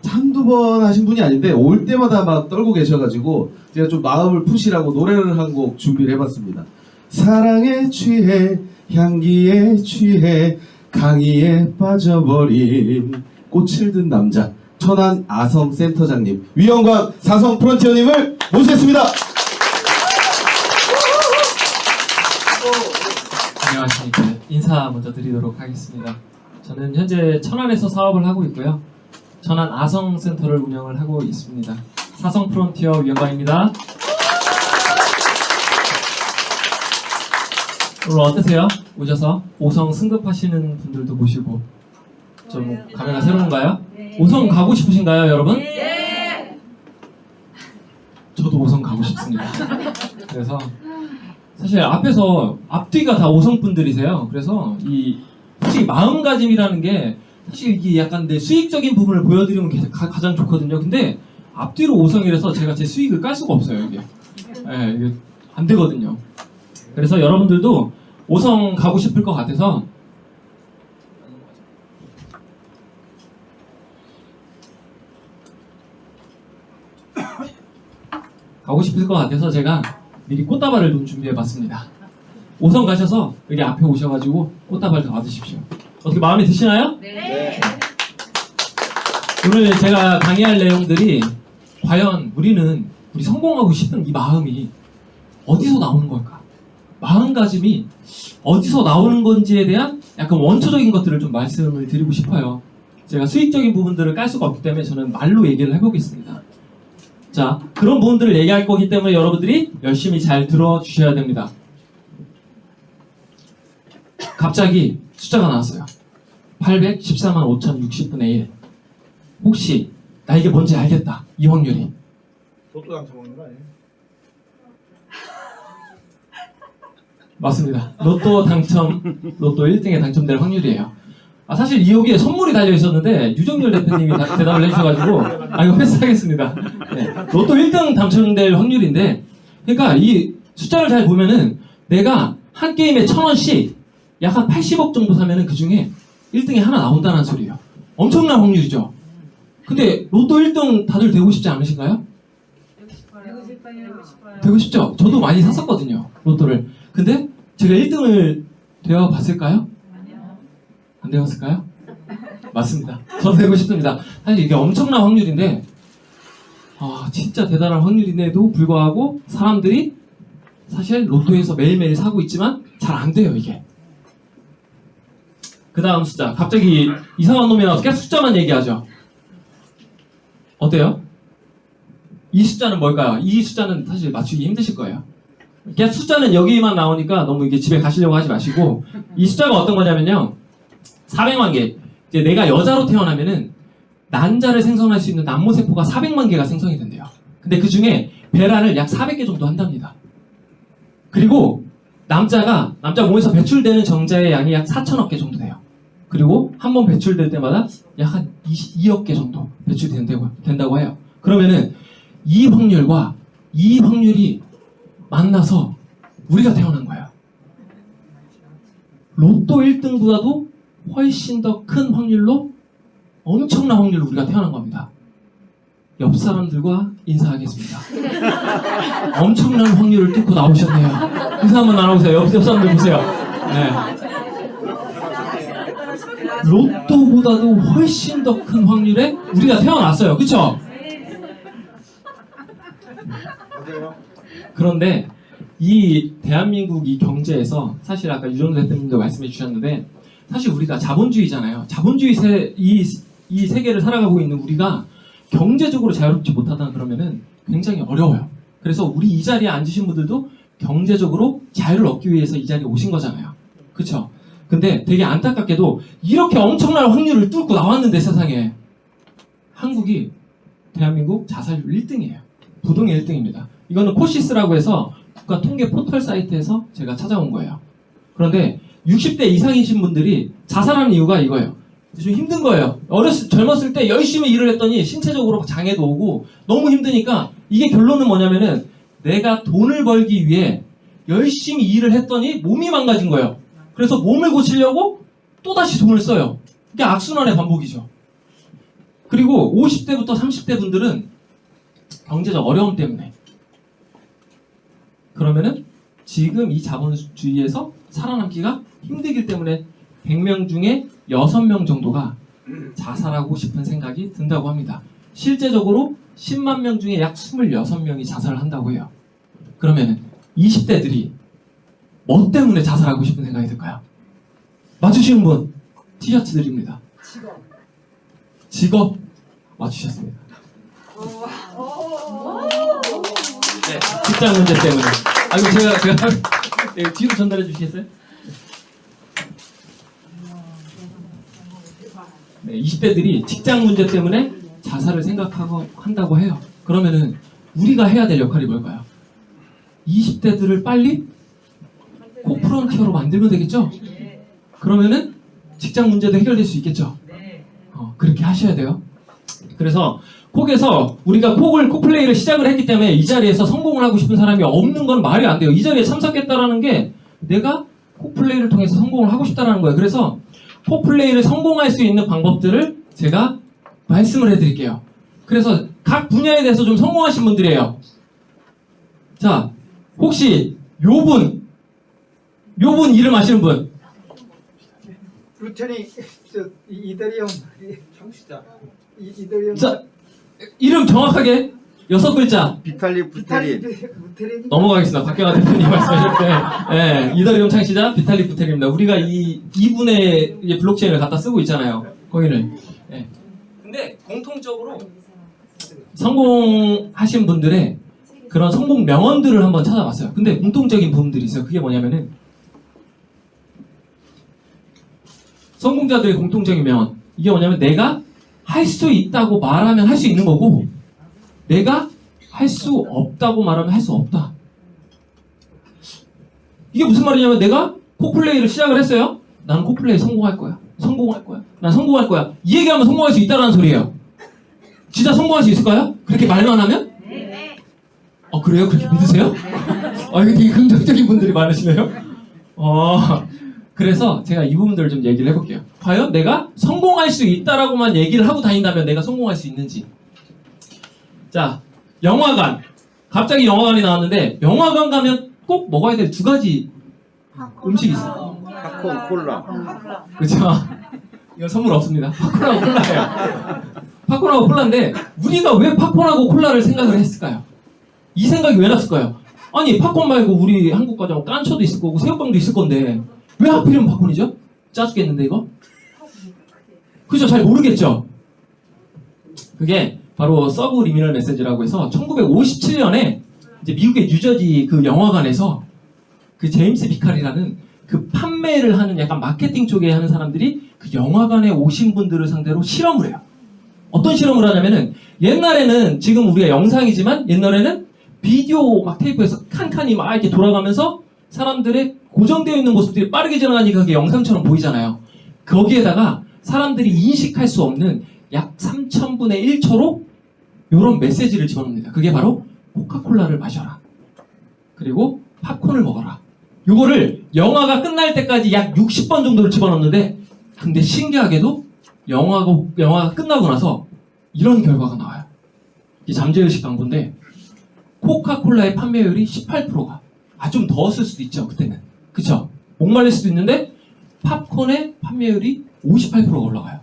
A: 한두 번 하신 분이 아닌데 올 때마다 막 떨고 계셔가지고 제가 좀 마음을 푸시라고 노래를 한 곡 준비를 해봤습니다. 사랑에 취해 향기에 취해 강의에 빠져버린 꽃을 든 남자 천안 아성 센터장님 위영광 사성 프론티어님을 모시겠습니다.
L: 안녕하십니까. 인사 먼저 드리도록 하겠습니다. 저는 현재 천안에서 사업을 하고 있고요. 천안 아성센터를 운영을 하고 있습니다. 사성 프론티어 위원장입니다. 오늘 어떠세요? 오셔서 5성 승급하시는 분들도 보시고 좀 감회가 새로운가요? 5성 가고 싶으신가요, 여러분? 네! 저도 5성 가고 싶습니다. 그래서 사실 앞뒤가 다 5성 분들이세요. 그래서 이 솔직히 마음가짐이라는 게 사실 이게 약간 내 수익적인 부분을 보여드리면 가장 좋거든요. 근데 앞뒤로 5성이라서 제가 제 수익을 깔 수가 없어요. 이게 안 되거든요. 그래서 여러분들도 5성 가고 싶을 것 같아서 제가 미리 꽃다발을 좀 준비해봤습니다. 5성 가셔서 여기 앞에 오셔가지고 꽃다발 다 받으십시오. 어떻게 마음에 드시나요? 네. 오늘 제가 강의할 내용들이 과연 우리 성공하고 싶은 이 마음이 어디서 나오는 걸까? 마음가짐이 어디서 나오는 건지에 대한 약간 원초적인 것들을 좀 말씀을 드리고 싶어요. 제가 수익적인 부분들을 깔 수가 없기 때문에 저는 말로 얘기를 해보겠습니다. 자, 그런 부분들을 얘기할 거기 때문에 여러분들이 열심히 잘 들어주셔야 됩니다. 갑자기 숫자가 나왔어요. 814만 5,060분의 1. 혹시 나 이게 뭔지 알겠다. 이 확률이.
C: 로또 당첨하는 거 아니에요?
L: 맞습니다. 로또 1등에 당첨될 확률이에요. 사실 이 여기에 선물이 달려 있었는데 유정열 대표님이 대답을 해주셔가지고 이거 패스하겠습니다. 네, 로또 1등 당첨될 확률인데, 그러니까 이 숫자를 잘 보면은 내가 한 게임에 1,000원씩 약 한 80억 정도 사면은 그 중에 1등이 하나 나온다는 소리예요. 엄청난 확률이죠. 근데 로또 1등 다들 되고 싶지 않으신가요? 되고 싶죠? 저도 많이 샀었거든요, 로또를. 근데 제가 1등을 되어봤을까요? 안 되었을까요? 맞습니다. 저도 되고 싶습니다. 사실 이게 엄청난 확률인데, 진짜 대단한 확률인데도 불구하고 사람들이 사실 로또에서 매일매일 사고 있지만 잘 안 돼요, 이게. 그 다음 숫자. 갑자기 이상한 놈이 나와서 계속 숫자만 얘기하죠. 어때요? 이 숫자는 뭘까요? 이 숫자는 사실 맞추기 힘드실 거예요. 계속 숫자는 여기만 나오니까 너무 이게 집에 가시려고 하지 마시고, 이 숫자가 어떤 거냐면요. 400만 개. 이제 내가 여자로 태어나면은 난자를 생성할 수 있는 남모세포가 400만 개가 생성이 된대요. 근데 그 중에 배란을 약 400개 정도 한답니다. 그리고 남자 몸에서 배출되는 정자의 양이 약 4천억 개 정도 돼요. 그리고 한 번 배출될 때마다 약 한 2억 개 정도 배출된다고 해요. 그러면은 이 확률과 이 확률이 만나서 우리가 태어난 거예요. 로또 1등보다도 훨씬 더 큰 확률로, 엄청난 확률로 우리가 태어난 겁니다. 옆 사람들과 인사하겠습니다. 엄청난 확률을 뚫고 나오셨네요. 인사 한번 나눠보세요. 옆 사람들 보세요. 네. 로또보다도 훨씬 더 큰 확률에 우리가 태어났어요. 그쵸? 그런데 이 대한민국 이 경제에서 사실 아까 유정도 대표님도 말씀해 주셨는데, 사실 우리가 자본주의잖아요. 자본주의 이 세계를 살아가고 있는 우리가 경제적으로 자유롭지 못하다 그러면은 굉장히 어려워요. 그래서 우리 이 자리에 앉으신 분들도 경제적으로 자유를 얻기 위해서 이 자리에 오신 거잖아요. 그쵸? 근데 되게 안타깝게도 이렇게 엄청난 확률을 뚫고 나왔는데 세상에 한국이 대한민국 자살률 1등이에요. 부동의 1등입니다. 이거는 코시스라고 해서 국가 통계 포털 사이트에서 제가 찾아온 거예요. 그런데 60대 이상이신 분들이 자살하는 이유가 이거예요. 좀 힘든 거예요. 젊었을 때 열심히 일을 했더니 신체적으로 장애도 오고 너무 힘드니까 이게 결론은 뭐냐면은 내가 돈을 벌기 위해 열심히 일을 했더니 몸이 망가진 거예요. 그래서 몸을 고치려고 또다시 돈을 써요. 이게 악순환의 반복이죠. 그리고 50대부터 30대 분들은 경제적 어려움 때문에 그러면은 지금 이 자본주의에서 살아남기가 힘들기 때문에 100명 중에 6명 정도가 자살하고 싶은 생각이 든다고 합니다. 실제적으로 10만 명 중에 약 26명이 자살을 한다고 해요. 그러면은 20대들이 뭐 때문에 자살하고 싶은 생각이 들까요? 맞추시는 분 티셔츠 드립니다. 직업 맞추셨습니다. 네, 직장 문제 때문에. 아, 이거 제가 네, 뒤로 전달해 주시겠어요? 네, 20대들이 직장 문제 때문에 자살을 생각하고 한다고 해요. 그러면은 우리가 해야 될 역할이 뭘까요? 20대들을 빨리 코프론티어로 만들면 되겠죠? 그러면은 직장 문제도 해결될 수 있겠죠? 그렇게 하셔야 돼요. 그래서 콕에서 우리가 콕플레이를 시작을 했기 때문에 이 자리에서 성공을 하고 싶은 사람이 없는 건 말이 안 돼요. 이 자리에 참석했다라는 게 내가 콕플레이를 통해서 성공을 하고 싶다라는 거예요. 그래서 콕플레이를 성공할 수 있는 방법들을 제가 말씀을 해드릴게요. 그래서 각 분야에 대해서 좀 성공하신 분들이에요. 자, 혹시 요분 이름 아시는 분?
M: 루테니 이더리움 창시자 이더리움.
L: 자, 이름 정확하게 6글자.
K: 비탈리 부테린.
L: 넘어가겠습니다. 박경화 대표님 말씀하실 때, 네, 이더리움 창시자 비탈리 부테린입니다. 우리가 이분의 블록체인을 갖다 쓰고 있잖아요. 거기를. 네. 근데 공통적으로 성공하신 분들의 그런 성공 명언들을 한번 찾아봤어요. 근데 공통적인 부분들이 있어요. 그게 뭐냐면은 성공자들의 공통적인 명언. 이게 뭐냐면 내가 할 수 있다고 말하면 할 수 있는 거고 내가 할 수 없다고 말하면 할 수 없다. 이게 무슨 말이냐면 내가 콕플레이를 시작을 했어요. 나는 콕플레이 성공할 거야. 난 성공할 거야. 이 얘기하면 성공할 수 있다라는 소리예요. 진짜 성공할 수 있을까요? 그렇게 말만 하면? 네. 그래요? 그렇게 믿으세요? 이거 되게 긍정적인 분들이 많으시네요. 그래서 제가 이 부분들을 좀 얘기를 해볼게요. 과연 내가 성공할 수 있다라고만 얘기를 하고 다닌다면 내가 성공할 수 있는지. 자, 영화관. 갑자기 영화관이 나왔는데 영화관 가면 꼭 먹어야 될 2가지 음식이 있어요.
K: 팝콘, 콜라.
L: 그렇죠? 이건 선물 없습니다. 팝콘하고 콜라예요. 팝콘하고 콜라인데 우리가 왜 팝콘하고 콜라를 생각을 했을까요? 이 생각이 왜 났을까요? 아니 팝콘 말고 우리 한국 가정 깐초도 있을 거고 새우깡도 있을 건데 왜 하필이면 팝콘이죠? 짜죽겠는데 이거? 그죠? 잘 모르겠죠? 그게 바로 서브 리미널 메시지라고 해서 1957년에 이제 미국의 뉴저지 그 영화관에서 그 제임스 비칼이라는 그 판매를 하는 약간 마케팅 쪽에 하는 사람들이 그 영화관에 오신 분들을 상대로 실험을 해요. 어떤 실험을 하냐면은 옛날에는 지금 우리가 영상이지만 옛날에는 비디오 막 테이프에서 칸칸이 막 이렇게 돌아가면서 사람들의 고정되어 있는 모습들이 빠르게 지나가니까 그게 영상처럼 보이잖아요. 거기에다가 사람들이 인식할 수 없는 약 3000분의 1초로 이런 메시지를 집어넣습니다. 그게 바로 코카콜라를 마셔라. 그리고 팝콘을 먹어라. 이거를 영화가 끝날 때까지 약 60번 정도를 집어넣는데 근데 신기하게도 영화가 끝나고 나서 이런 결과가 나와요. 이게 잠재의식 광고인데 코카콜라의 판매율이 18%가 좀 더 쓸 수도 있죠. 그때는. 그쵸? 목말릴 수도 있는데 팝콘의 판매율이 58%가 올라가요.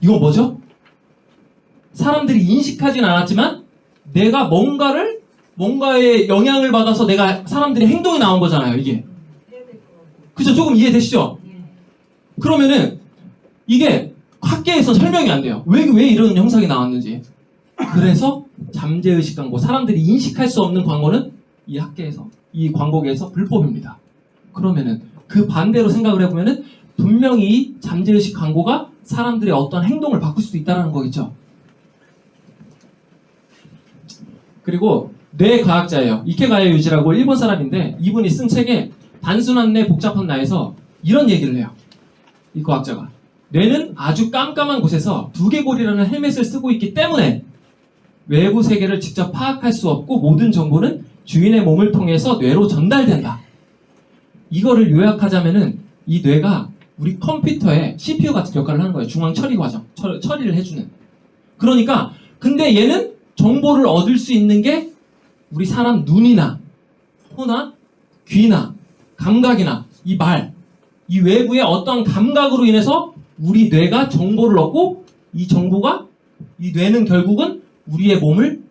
L: 이건 뭐죠? 사람들이 인식하진 않았지만 내가 뭔가의 영향을 받아서 내가 사람들의 행동이 나온 거잖아요. 이게. 그죠? 조금 이해되시죠? 그러면은 이게 학계에서 설명이 안 돼요. 왜 이런 형상이 나왔는지. 그래서 잠재의식 광고, 사람들이 인식할 수 없는 광고는 이 학계에서, 이 광고계에서 불법입니다. 그러면은 그 반대로 생각을 해보면은 분명히 이 잠재의식 광고가 사람들의 어떤 행동을 바꿀 수도 있다는 거겠죠. 그리고 뇌과학자예요. 이케가야 유지라고 일본 사람인데 이분이 쓴 책에 단순한 뇌 복잡한 나에서 이런 얘기를 해요. 이 과학자가 뇌는 아주 깜깜한 곳에서 두개골이라는 헬멧을 쓰고 있기 때문에 외부 세계를 직접 파악할 수 없고 모든 정보는 주인의 몸을 통해서 뇌로 전달된다. 이거를 요약하자면은 이 뇌가 우리 컴퓨터의 CPU 같은 역할을 하는 거예요. 중앙 처리 과정, 처리를 해주는. 그러니까 근데 얘는 정보를 얻을 수 있는 게 우리 사람 눈이나 코나 귀나 감각이나 이 말, 이 외부의 어떤 감각으로 인해서 우리 뇌가 정보를 얻고 이 정보가 이 뇌는 결국은 우리의 몸을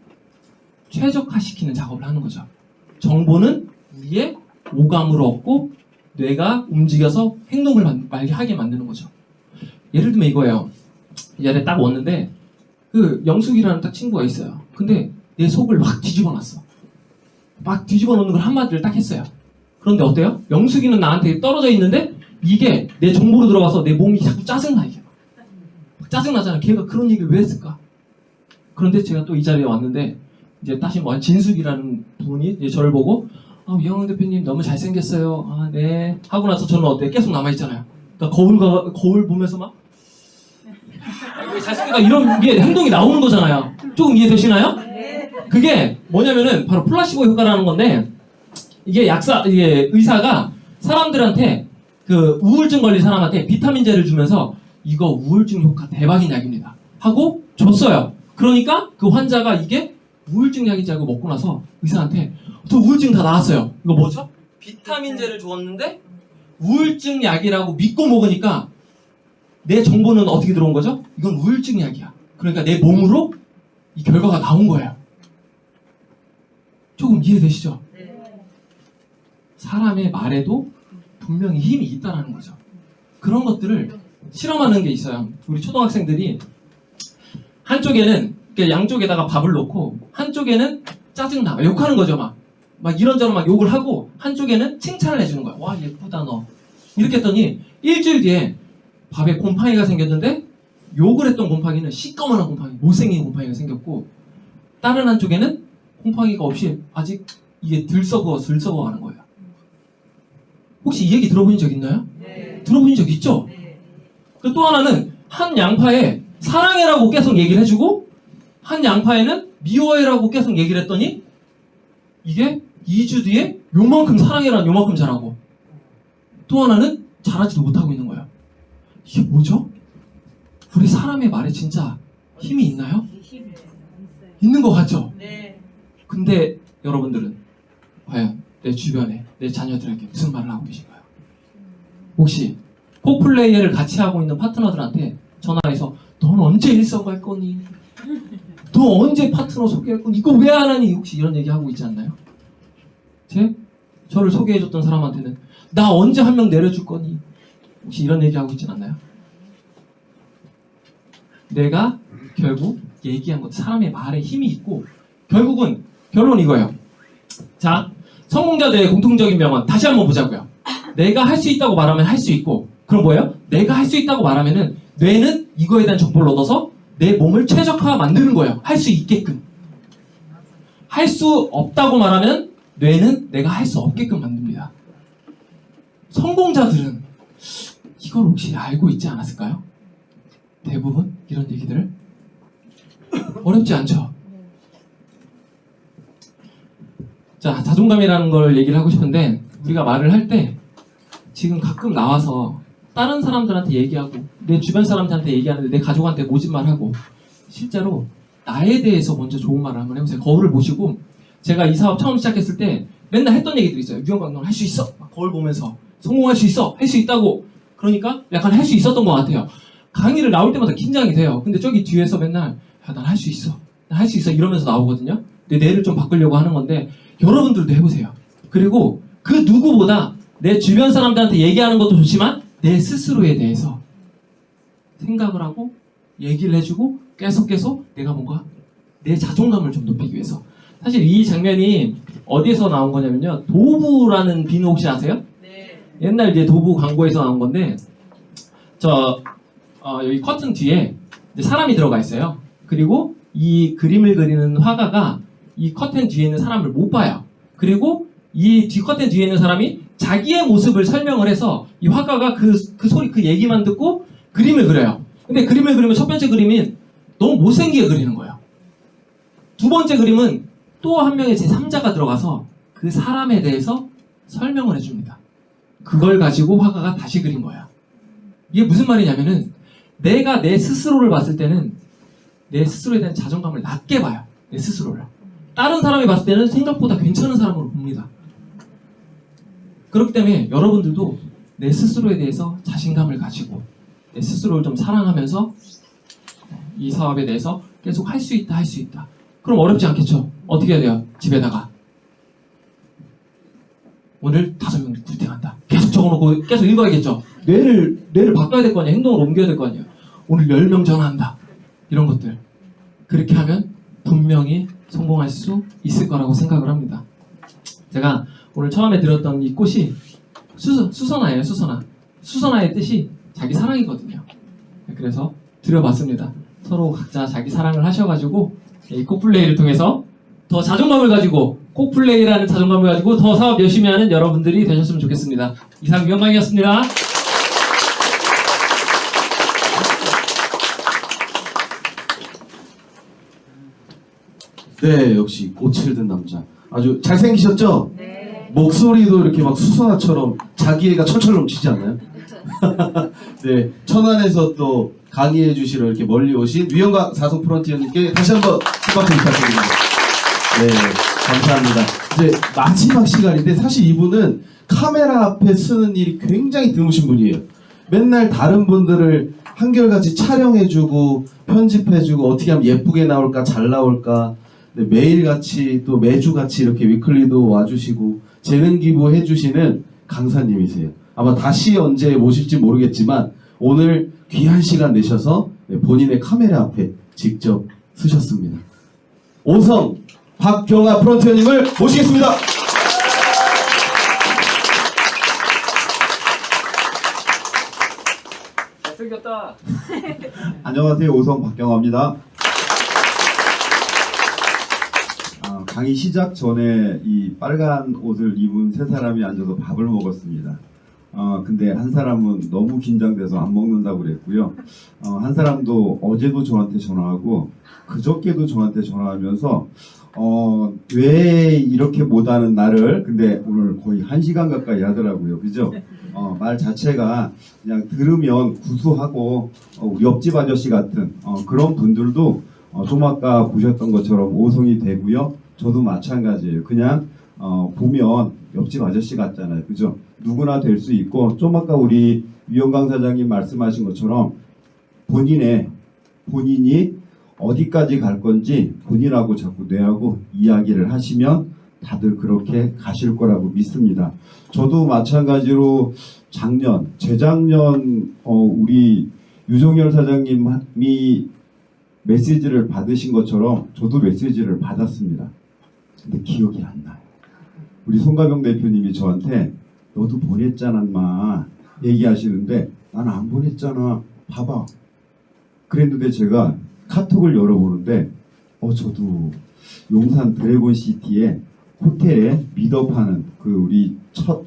L: 최적화시키는 작업을 하는 거죠. 정보는 우리의 오감으로 얻고 뇌가 움직여서 행동을 하게 만드는 거죠. 예를 들면 이거예요. 얘네 딱 왔는데 그 영숙이라는 딱 친구가 있어요. 근데 내 속을 막 뒤집어 놨어. 막 뒤집어 놓는 걸 한마디를 딱 했어요. 그런데 어때요? 영숙이는 나한테 떨어져 있는데 이게 내 정보로 들어가서 내 몸이 자꾸 짜증나. 이게 짜증나잖아. 걔가 그런 얘기를 왜 했을까? 그런데 제가 또 이 자리에 왔는데 이제 다시 뭐 진숙이라는 분이 이제 저를 보고 이영훈 대표님 너무 잘생겼어요. 아, 네. 하고 나서 저는 어때요? 계속 남아있잖아요. 그러니까 거울 보면서 막 잘생겼다 이런 게 행동이 나오는 거잖아요. 조금 이해되시나요? 그게 뭐냐면은 바로 플라시보 효과라는 건데 이게 의사가 사람들한테 그 우울증 걸린 사람한테 비타민제를 주면서 이거 우울증 효과 대박인 약입니다. 하고 줬어요. 그러니까 그 환자가 이게 우울증 약이지 알고 먹고 나서 의사한테 저 우울증 다 나았어요. 이거 뭐죠? 비타민제를 주었는데 우울증 약이라고 믿고 먹으니까 내 정보는 어떻게 들어온 거죠? 이건 우울증 약이야. 그러니까 내 몸으로 이 결과가 나온 거예요. 조금 이해되시죠? 사람의 말에도 분명히 힘이 있다는 거죠. 그런 것들을 실험하는 게 있어요. 우리 초등학생들이 한쪽에는 양쪽에다가 밥을 놓고 한쪽에는 짜증나 욕하는 거죠. 막 이런저런 막 욕을 하고 한쪽에는 칭찬을 해주는 거야. 와 예쁘다 너. 이렇게 했더니 일주일 뒤에 밥에 곰팡이가 생겼는데 욕을 했던 곰팡이는 시꺼먼한 곰팡이, 못생긴 곰팡이가 생겼고 다른 한쪽에는 곰팡이가 없이 아직 이게 덜 썩어가는 거예요. 혹시 이 얘기 들어보신 적 있나요? 네. 들어보신 적 있죠? 네. 또 하나는 한 양파에 사랑해라고 계속 얘기를 해주고 한 양파에는 미워해라고 계속 얘기를 했더니 이게 2주 뒤에 요만큼 사랑해라 요만큼 자라고 또 하나는 자라지도 못하고 있는 거예요. 이게 뭐죠? 우리 사람의 말에 진짜 힘이 있나요? 있는 것 같죠? 네. 근데 여러분들은 과연 내 주변에 내 자녀들에게 무슨 말을 하고 계신가요? 혹시 코플레이를 같이 하고 있는 파트너들한테 전화해서 넌 언제 일성 갈 거니? 너 언제 파트너 소개할 거니? 이거 왜 안 하니? 혹시 이런 얘기 하고 있지 않나요? 저를 소개해줬던 사람한테는 나 언제 한 명 내려줄 거니? 혹시 이런 얘기 하고 있지 않나요? 내가 결국 얘기한 것, 사람의 말에 힘이 있고 결국은 결론 이거예요. 자, 성공자들의 공통적인 명언 다시 한번 보자고요. 내가 할 수 있다고 말하면 할 수 있고 그럼 뭐예요? 내가 할 수 있다고 말하면은 뇌는 이거에 대한 정보를 얻어서 내 몸을 최적화 만드는 거예요. 할 수 있게끔. 할 수 없다고 말하면 뇌는 내가 할 수 없게끔 만듭니다. 성공자들은 이걸 혹시 알고 있지 않았을까요? 대부분 이런 얘기들을 어렵지 않죠? 자, 자존감이라는 걸 얘기를 하고 싶은데 우리가 말을 할 때 지금 가끔 나와서 다른 사람들한테 얘기하고 내 주변 사람들한테 얘기하는데 내 가족한테 모진말하고 실제로 나에 대해서 먼저 좋은 말을 한번 해보세요. 거울을 보시고 제가 이 사업 처음 시작했을 때 맨날 했던 얘기들이 있어요. 유형강론 할 수 있어. 거울 보면서 성공할 수 있어. 할 수 있다고. 그러니까 약간 할 수 있었던 것 같아요. 강의를 나올 때마다 긴장이 돼요. 근데 저기 뒤에서 맨날 난 할 수 있어. 난 할 수 있어 이러면서 나오거든요. 근데 뇌를 좀 바꾸려고 하는 건데 여러분들도 해보세요. 그리고 그 누구보다 내 주변 사람들한테 얘기하는 것도 좋지만 내 스스로에 대해서 생각을 하고 얘기를 해주고 계속 내가 뭔가 내 자존감을 좀 높이기 위해서. 사실 이 장면이 어디에서 나온 거냐면요. 도부라는 비누 혹시 아세요? 네. 옛날 이제 도부 광고에서 나온 건데 여기 커튼 뒤에 이제 사람이 들어가 있어요. 그리고 이 그림을 그리는 화가가 이 커튼 뒤에 있는 사람을 못 봐요. 그리고 이 커튼 뒤에 있는 사람이 자기의 모습을 설명을 해서 이 화가가 그 얘기만 듣고 그림을 그려요. 근데 그림을 그리면 첫 번째 그림은 너무 못생기게 그리는 거예요. 두 번째 그림은 또 한 명의 제3자가 들어가서 그 사람에 대해서 설명을 해줍니다. 그걸 가지고 화가가 다시 그린 거야. 이게 무슨 말이냐면은 내가 내 스스로를 봤을 때는 내 스스로에 대한 자존감을 낮게 봐요. 내 스스로를. 다른 사람이 봤을 때는 생각보다 괜찮은 사람으로 봅니다. 그렇기 때문에 여러분들도 내 스스로에 대해서 자신감을 가지고 내 스스로를 좀 사랑하면서 이 사업에 대해서 계속 할 수 있다. 그럼 어렵지 않겠죠? 어떻게 해야 돼요? 집에다가 오늘 5명 굴팅한다. 계속 적어놓고 계속 읽어야겠죠? 뇌를 바꿔야 될 거 아니에요? 행동을 옮겨야 될 거 아니에요? 오늘 10명 전화한다. 이런 것들. 그렇게 하면 분명히 성공할 수 있을 거라고 생각을 합니다. 제가 오늘 처음에 들었던 이 꽃이 수선화예요. 수선화의 뜻이 자기 사랑이거든요. 그래서 드려봤습니다. 서로 각자 자기 사랑을 하셔가지고 이 꽃플레이를 통해서 더 자존감을 가지고 꽃플레이라는 자존감을 가지고 더 사업 열심히 하는 여러분들이 되셨으면 좋겠습니다. 이상 유영광이었습니다.
A: 네, 역시 꽃을 든 남자. 아주 잘생기셨죠? 네. 목소리도 이렇게 막 수선화처럼 자기애가 철철 넘치지 않나요? 네, 천안에서 또 강의해 주시러 이렇게 멀리 오신 유영광 사성 프런티어님께 다시 한번 박수 부탁드립니다. 네, 감사합니다. 이제 마지막 시간인데 사실 이분은 카메라 앞에 쓰는 일이 굉장히 드무신 분이에요. 맨날 다른 분들을 한결같이 촬영해주고 편집해주고 어떻게 하면 예쁘게 나올까 잘 나올까 네, 매일같이 또 매주같이 이렇게 위클리도 와주시고 재능 기부해주시는 강사님이세요. 아마 다시 언제 모실지 모르겠지만 오늘 귀한 시간 내셔서 본인의 카메라 앞에 직접 쓰셨습니다. 오성 박경아 프런트님을 모시겠습니다.
L: 잘생겼다.
N: 안녕하세요. 오성 박경아입니다. 강의 시작 전에 이 빨간 옷을 입은 세 사람이 앉아서 밥을 먹었습니다. 근데 한 사람은 너무 긴장돼서 안 먹는다고 그랬고요. 한 사람도 어제도 저한테 전화하고 그저께도 저한테 전화하면서 왜 이렇게 못하는 나를 근데 오늘 거의 1시간 가까이 하더라고요. 그죠? 말 자체가 그냥 들으면 구수하고 우리 옆집 아저씨 같은 그런 분들도 좀 아까 보셨던 것처럼 오성이 되고요. 저도 마찬가지예요. 그냥 보면 옆집 아저씨 같잖아요. 그죠? 누구나 될 수 있고 좀 아까 우리 유영광 사장님 말씀하신 것처럼 본인이 어디까지 갈 건지 본인하고 자꾸 뇌하고 이야기를 하시면 다들 그렇게 가실 거라고 믿습니다. 저도 마찬가지로 재작년 우리 유종열 사장님이 메시지를 받으신 것처럼 저도 메시지를 받았습니다. 근데 기억이 안 나요. 우리 송가병 대표님이 저한테 너도 보냈잖아 인마 얘기하시는데 나는 안 보냈잖아 봐봐. 그랬는데 제가 카톡을 열어보는데 저도 용산 드래곤시티에 호텔에 미덥하는 그 우리 첫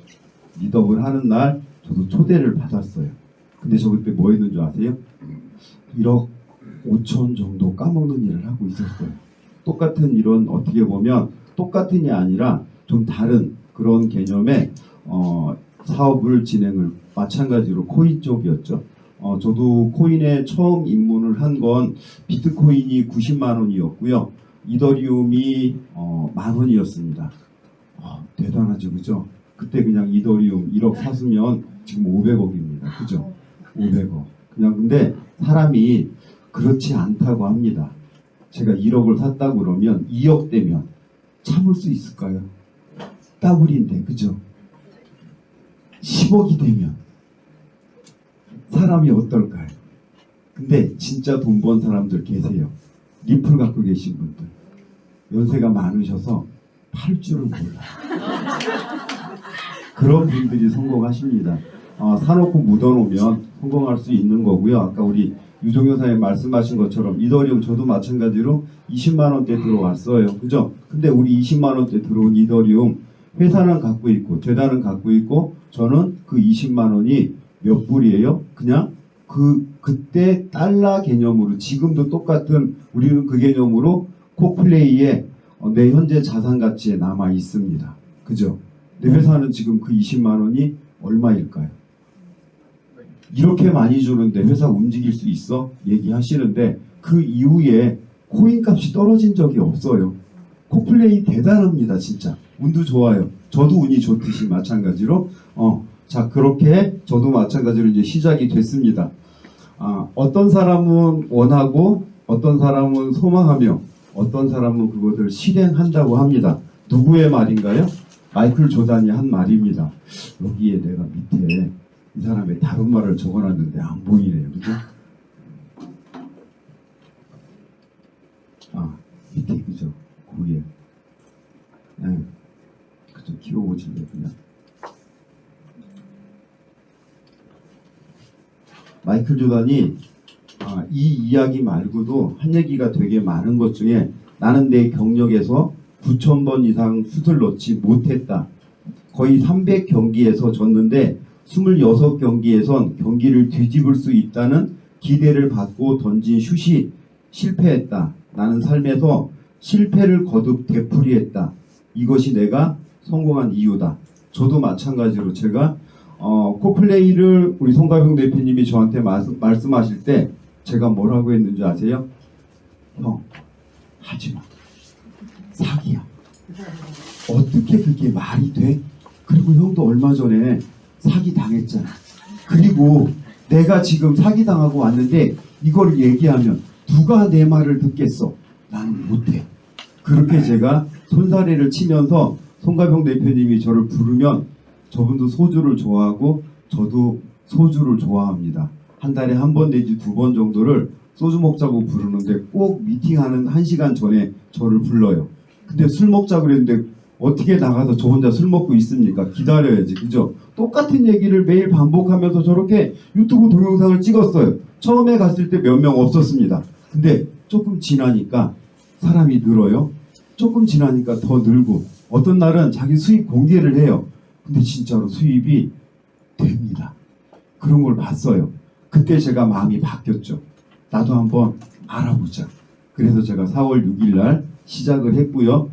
N: 미덥을 하는 날 저도 초대를 받았어요. 근데 저 그때 뭐 했는 줄 아세요? 1억 5천 정도 까먹는 일을 하고 있었어요. 똑같은 이런 어떻게 보면 똑같은이 아니라 좀 다른 그런 개념의 사업을 진행을 마찬가지로 코인 쪽이었죠. 저도 코인에 처음 입문을 한 건 비트코인이 90만 원이었고요. 이더리움이 10,000원이었습니다. 대단하죠, 그죠? 그때 그냥 이더리움 1억 샀으면 지금 500억입니다. 그죠? 500억. 그냥 근데 사람이 그렇지 않다고 합니다. 제가 1억을 샀다고 그러면 2억 되면 참을 수 있을까요? 더블인데, 그죠? 10억이 되면 사람이 어떨까요? 근데 진짜 돈 번 사람들 계세요. 리플 갖고 계신 분들. 연세가 많으셔서 팔 줄을 몰라. 그런 분들이 성공하십니다. 사놓고 묻어놓으면 성공할 수 있는 거고요. 아까 우리 유종효 사님 말씀하신 것처럼 이더리움 저도 마찬가지로 20만 원대 들어왔어요. 그죠? 근데 우리 20만 원대 들어온 이더리움 회사는 갖고 있고 재단은 갖고 있고 저는 그 20만 원이 몇 불이에요? 그냥 그때 달러 개념으로 지금도 똑같은 우리는 그 개념으로 코플레이에 내 현재 자산 가치에 남아 있습니다. 그죠? 내 회사는 지금 그 20만 원이 얼마일까요? 이렇게 많이 주는데 회사 움직일 수 있어? 얘기하시는데 그 이후에 코인 값이 떨어진 적이 없어요. 코플레이 대단합니다. 진짜. 운도 좋아요. 저도 운이 좋듯이 마찬가지로 자 그렇게 저도 마찬가지로 이제 시작이 됐습니다. 어떤 사람은 원하고 어떤 사람은 소망하며 어떤 사람은 그것을 실행한다고 합니다. 누구의 말인가요? 마이클 조단이 한 말입니다. 여기에 내가 밑에 이 사람의 다른 말을 적어놨는데 안 보이네요. 그죠? 밑에 그죠? 거기에 그죠? 키워보실래요? 그냥 마이클 조단이 이 이야기 말고도 한 얘기가 되게 많은 것 중에 나는 내 경력에서 9,000번 이상 슛을 넣지 못했다. 거의 300경기에서 졌는데 26경기에선 경기를 뒤집을 수 있다는 기대를 받고 던진 슛이 실패했다. 나는 삶에서 실패를 거듭 되풀이했다. 이것이 내가 성공한 이유다. 저도 마찬가지로 제가 코플레이를 우리 송가병 대표님이 저한테 말씀하실 때 제가 뭐라고 했는지 아세요? 형, 하지마. 사기야. 어떻게 그게 말이 돼? 그리고 형도 얼마 전에 사기 당했잖아. 그리고 내가 지금 사기 당하고 왔는데 이걸 얘기하면 누가 내 말을 듣겠어? 나는 못해. 그렇게 제가 손사래를 치면서 송가병 대표님이 저를 부르면 저분도 소주를 좋아하고 저도 소주를 좋아합니다. 한 달에 한 번 내지 2번 정도를 소주 먹자고 부르는데 꼭 미팅하는 1시간 전에 저를 불러요. 근데 술 먹자 그랬는데 어떻게 나가서 저 혼자 술 먹고 있습니까? 기다려야지. 그죠? 똑같은 얘기를 매일 반복하면서 저렇게 유튜브 동영상을 찍었어요. 처음에 갔을 때 몇 명 없었습니다. 근데 조금 지나니까 사람이 늘어요. 조금 지나니까 더 늘고 어떤 날은 자기 수입 공개를 해요. 근데 진짜로 수입이 됩니다. 그런 걸 봤어요. 그때 제가 마음이 바뀌었죠. 나도 한번 알아보자. 그래서 제가 4월 6일 날 시작을 했고요.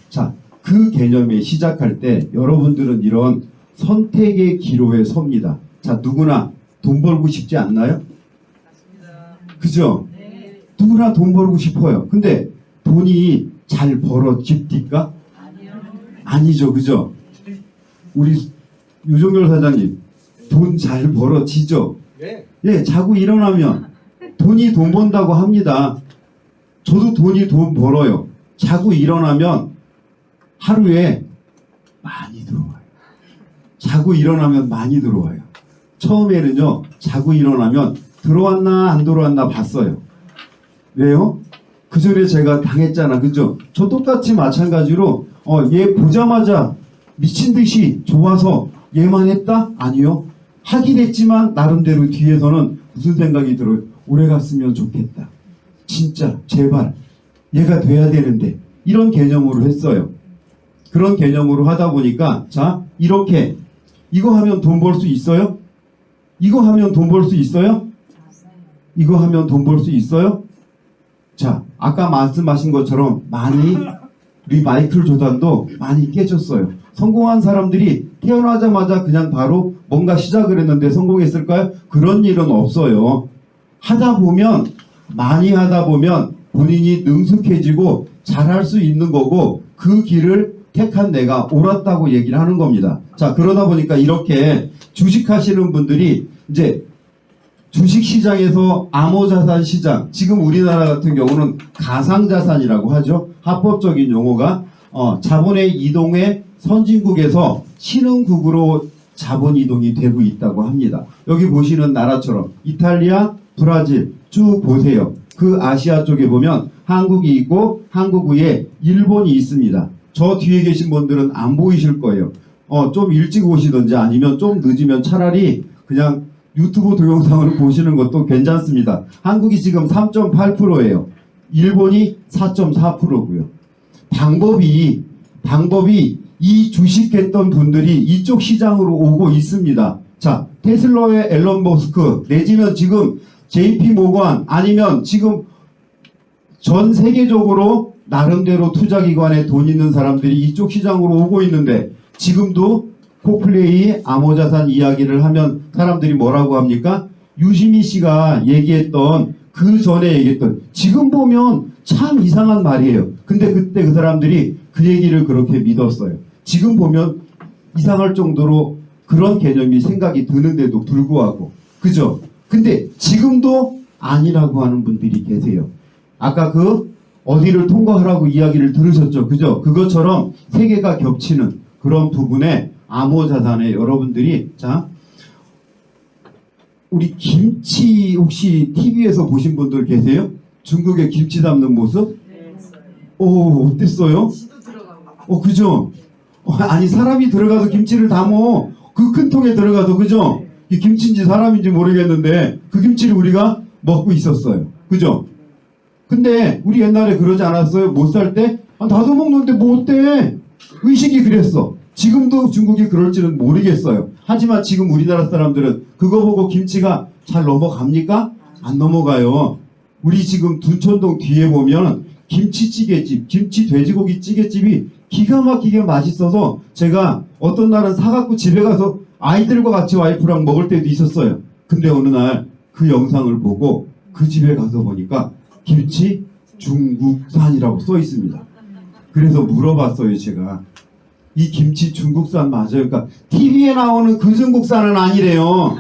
N: 자, 그 개념에 시작할 때 여러분들은 이런 선택의 기로에 섭니다. 자, 누구나 돈 벌고 싶지 않나요? 그죠? 네. 누구나 돈 벌고 싶어요. 근데 돈이 잘 벌어집니까? 아니죠. 그죠? 우리 유종열 사장님 돈 잘 벌어지죠? 예, 자고 일어나면 돈이 돈 번다고 합니다. 저도 돈이 돈 벌어요. 자고 일어나면 하루에 많이 들어와요. 자고 일어나면 많이 들어와요. 처음에는요, 자고 일어나면 들어왔나 안 들어왔나 봤어요. 왜요? 그 전에 제가 당했잖아. 그죠? 저 똑같이 마찬가지로 얘 보자마자 미친 듯이 좋아서 얘만 했다? 아니요. 하긴 했지만 나름대로 뒤에서는 무슨 생각이 들어요? 오래 갔으면 좋겠다. 진짜 제발 얘가 돼야 되는데 이런 개념으로 했어요. 그런 개념으로 하다 보니까 자 이렇게 이거 하면 돈 벌 수 있어요? 이거 하면 돈 벌 수 있어요? 이거 하면 돈 벌 수 있어요? 자 아까 말씀하신 것처럼 많이 우리 마이클 조단도 많이 깨졌어요. 성공한 사람들이 태어나자마자 그냥 바로 뭔가 시작을 했는데 성공했을까요? 그런 일은 없어요. 하다 보면 많이 하다 보면 본인이 능숙해지고 잘할 수 있는 거고 그 길을 택한 내가 옳았다고 얘기를 하는 겁니다. 자 그러다 보니까 이렇게 주식하시는 분들이 이제 주식시장에서 암호자산 시장 지금 우리나라 같은 경우는 가상자산이라고 하죠. 합법적인 용어가 자본의 이동에 선진국에서 신흥국으로 자본 이동이 되고 있다고 합니다. 여기 보시는 나라처럼 이탈리아, 브라질 쭉 보세요. 그 아시아 쪽에 보면 한국이 있고 한국 위에 일본이 있습니다. 저 뒤에 계신 분들은 안 보이실 거예요. 좀 일찍 오시든지 아니면 좀 늦으면 차라리 그냥 유튜브 동영상을 보시는 것도 괜찮습니다. 한국이 지금 3.8%예요. 일본이 4.4%고요. 방법이 이 주식했던 분들이 이쪽 시장으로 오고 있습니다. 자, 테슬라의 앨런 머스크 내지는 지금 JP 모건 아니면 지금 전 세계적으로 나름대로 투자기관에 돈 있는 사람들이 이쪽 시장으로 오고 있는데 지금도 코플레이 암호자산 이야기를 하면 사람들이 뭐라고 합니까? 유시민 씨가 얘기했던 그 전에 얘기했던 지금 보면 참 이상한 말이에요. 근데 그때 그 사람들이 그 얘기를 그렇게 믿었어요. 지금 보면 이상할 정도로 그런 개념이 생각이 드는데도 불구하고 그죠? 근데 지금도 아니라고 하는 분들이 계세요. 아까 그 어디를 통과하라고 이야기를 들으셨죠? 그죠? 그것처럼 세계가 겹치는 그런 부분에 암호자산에 여러분들이 자 우리 김치 혹시 TV에서 보신 분들 계세요? 중국의 김치 담는 모습? 오 어땠어요? 그죠? 아니 사람이 들어가서 김치를 담어 그 큰 통에 들어가서 그죠? 이 김치인지 사람인지 모르겠는데 그 김치를 우리가 먹고 있었어요. 그죠? 근데 우리 옛날에 그러지 않았어요? 못 살 때? 나도 먹는데 뭐 어때? 의식이 그랬어. 지금도 중국이 그럴지는 모르겠어요. 하지만 지금 우리나라 사람들은 그거 보고 김치가 잘 넘어갑니까? 안 넘어가요. 우리 지금 둔촌동 뒤에 보면 김치찌개집, 김치 돼지고기 찌개집이 기가 막히게 맛있어서 제가 어떤 날은 사갖고 집에 가서 아이들과 같이 와이프랑 먹을 때도 있었어요. 근데 어느 날 그 영상을 보고 그 집에 가서 보니까 김치 중국산이라고 써 있습니다. 그래서 물어봤어요, 제가. 이 김치 중국산 맞아요? 그러니까 TV에 나오는 그 중국산은 아니래요.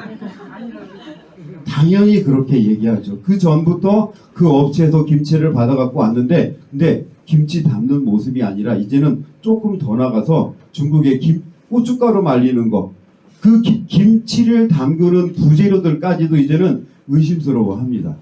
N: 당연히 그렇게 얘기하죠. 그 전부터 그 업체에서 김치를 받아갖고 왔는데 근데 김치 담는 모습이 아니라 이제는 조금 더 나가서 중국의 고춧가루 말리는 거 그 김치를 담그는 부재료들까지도 이제는 의심스러워합니다.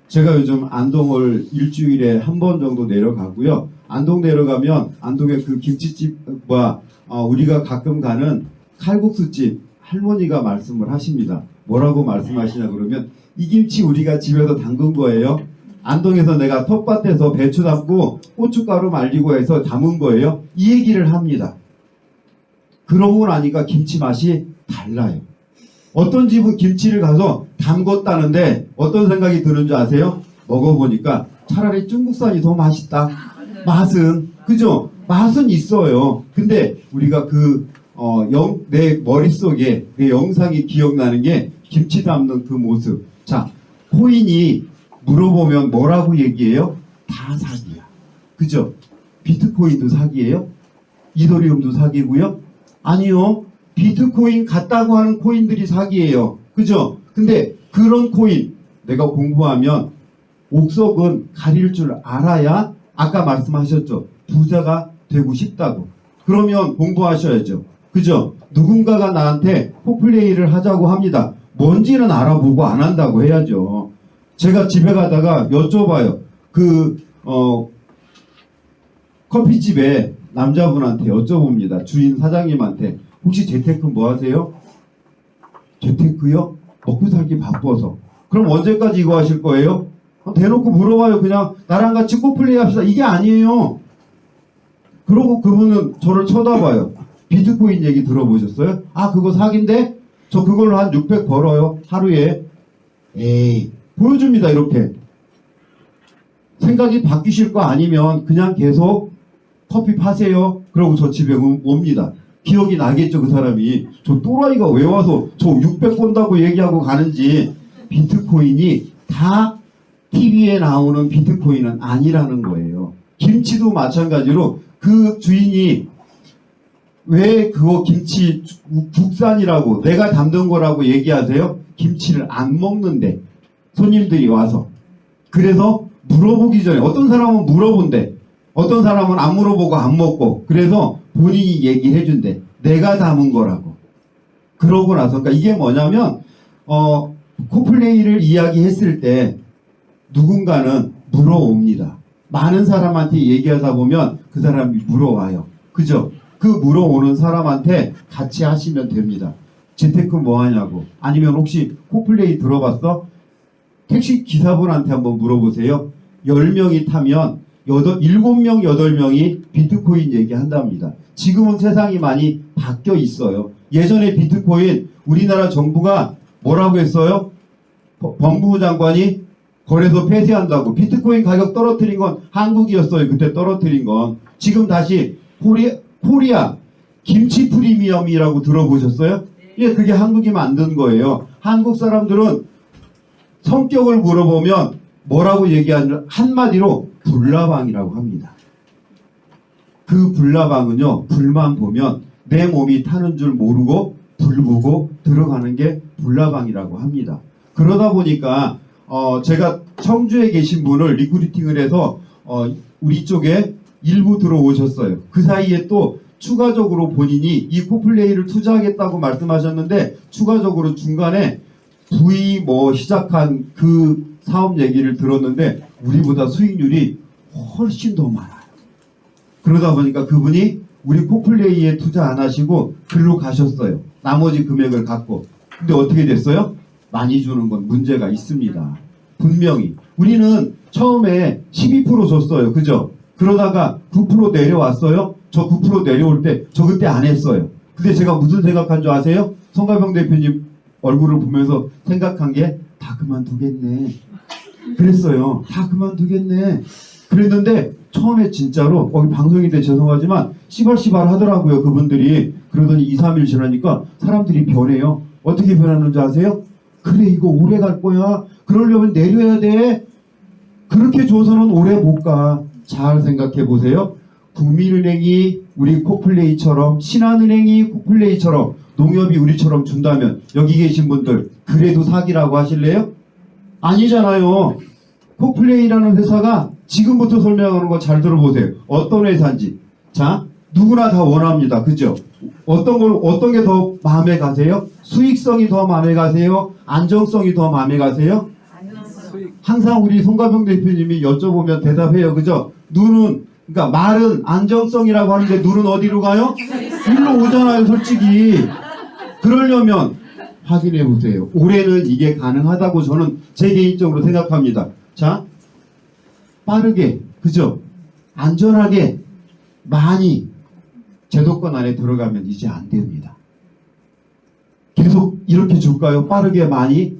N: 제가 요즘 안동을 일주일에 한 번 정도 내려가고요. 안동 내려가면 안동의 그 김치집과 우리가 가끔 가는 칼국수집 할머니가 말씀을 하십니다. 뭐라고 말씀하시냐 그러면 이 김치 우리가 집에서 담근 거예요. 안동에서 내가 텃밭에서 배추 담고 고춧가루 말리고 해서 담은 거예요. 이 얘기를 합니다. 그러고 나니까 김치 맛이 달라요. 어떤 집은 김치를 가서 담궜다는데 어떤 생각이 드는 줄 아세요? 먹어보니까 차라리 중국산이 더 맛있다. 맛은 그죠? 맛은 있어요. 근데 우리가 내 머릿속에 그 영상이 기억나는 게 김치 담는 그 모습. 자, 코인이 물어보면 뭐라고 얘기해요? 다 사기야. 그죠? 비트코인도 사기예요? 이더리움도 사기고요? 아니요. 비트코인 같다고 하는 코인들이 사기예요. 그죠? 근데 그런 코인 내가 공부하면 옥석은 가릴 줄 알아야 아까 말씀하셨죠. 부자가 되고 싶다고. 그러면 공부하셔야죠. 그죠? 누군가가 나한테 코플레이를 하자고 합니다. 뭔지는 알아보고 안 한다고 해야죠. 제가 집에 가다가 여쭤봐요. 커피집에 남자분한테 여쭤봅니다. 주인 사장님한테. 혹시 재테크 뭐 하세요? 재테크요? 먹고 살기 바빠서. 그럼 언제까지 이거 하실 거예요? 대놓고 물어봐요. 그냥 나랑 같이 코플레이 합시다. 이게 아니에요. 그러고 그분은 저를 쳐다봐요. 비트코인 얘기 들어보셨어요? 그거 사기인데? 저 그걸로 한 600 벌어요. 하루에. 에이, 보여줍니다. 이렇게. 생각이 바뀌실 거 아니면 그냥 계속 커피 파세요. 그러고 저 집에 옵니다. 기억이 나겠죠. 그 사람이. 저 또라이가 왜 와서 저 600 번다고 얘기하고 가는지. 비트코인이 다 TV에 나오는 비트코인은 아니라는 거예요. 김치도 마찬가지로 그 주인이 왜 그거 김치 국산이라고 내가 담는 거라고 얘기하세요? 김치를 안 먹는데 손님들이 와서. 그래서 물어보기 전에 어떤 사람은 물어본대. 어떤 사람은 안 물어보고 안 먹고. 그래서 본인이 얘기를 해준대. 내가 담은 거라고. 그러고 나서 그러니까 이게 뭐냐면 코플레이를 이야기했을 때 누군가는 물어옵니다. 많은 사람한테 얘기하다 보면 그 사람이 물어와요. 그죠? 그 물어오는 사람한테 같이 하시면 됩니다. 재테크 뭐 하냐고. 아니면 혹시 코플레이 들어봤어? 택시 기사분한테 한번 물어보세요. 10명이 타면 7명, 8명이 비트코인 얘기한답니다. 지금은 세상이 많이 바뀌어 있어요. 예전에 비트코인 우리나라 정부가 뭐라고 했어요? 법무부 장관이 거래소 폐쇄한다고. 비트코인 가격 떨어뜨린 건 한국이었어요. 그때 떨어뜨린 건. 지금 다시 코리아 김치 프리미엄이라고 들어보셨어요? 예, 그게 한국이 만든 거예요. 한국 사람들은 성격을 물어보면 뭐라고 얘기하냐, 한마디로 불나방이라고 합니다. 그 불나방은요, 불만 보면 내 몸이 타는 줄 모르고 불 보고 들어가는 게 불나방이라고 합니다. 그러다 보니까 제가 청주에 계신 분을 리크루팅을 해서 우리 쪽에 일부 들어오셨어요. 그 사이에 또 추가적으로 본인이 이 코플레이를 투자하겠다고 말씀하셨는데 추가적으로 중간에 V 시작한 그 사업 얘기를 들었는데 우리보다 수익률이 훨씬 더 많아요. 그러다 보니까 그분이 우리 코플레이에 투자 안 하시고 글로 가셨어요. 나머지 금액을 갖고. 근데 어떻게 됐어요? 많이 주는 건 문제가 있습니다. 분명히. 우리는 처음에 12% 줬어요. 그죠? 그러다가 9% 내려왔어요. 저 9% 내려올 때 저 그때 안 했어요. 근데 제가 무슨 생각한 줄 아세요? 성가병 대표님 얼굴을 보면서 생각한 게 다 그만두겠네. 그랬어요. 다 그만두겠네. 그랬는데 처음에 진짜로 방송인데 죄송하지만 시발시발 하더라고요. 그분들이. 그러더니 2, 3일 지나니까 사람들이 변해요. 어떻게 변하는지 아세요? 그래 이거 오래 갈 거야. 그러려면 내려야 돼. 그렇게 줘서는 오래 못 가. 잘 생각해 보세요. 국민은행이 우리 코플레이처럼, 신한은행이 코플레이처럼, 농협이 우리처럼 준다면 여기 계신 분들 그래도 사기라고 하실래요? 아니잖아요. 코플레이라는 회사가 지금부터 설명하는 거 잘 들어보세요. 어떤 회사인지. 자, 누구나 다 원합니다. 그죠? 어떤 게 더 마음에 가세요? 수익성이 더 마음에 가세요? 안정성이 더 마음에 가세요? 항상 우리 송가병 대표님이 여쭤보면 대답해요. 그죠? 눈은, 그러니까 말은 안정성이라고 하는데 눈은 어디로 가요? 일로 오잖아요, 솔직히. 그러려면 확인해 보세요. 올해는 이게 가능하다고 저는 제 개인적으로 생각합니다. 자, 빠르게, 그죠? 안전하게 많이 제도권 안에 들어가면 이제 안 됩니다. 계속 이렇게 줄까요? 빠르게 많이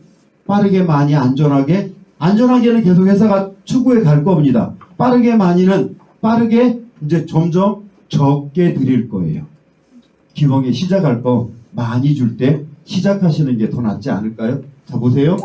N: 안전하게. 안전하게는 계속 회사가 추구해 갈 겁니다. 빠르게 많이는 빠르게 이제 점점 적게 드릴 거예요. 기왕에 시작할 거 많이 줄 때 시작하시는 게 더 낫지 않을까요? 자, 보세요.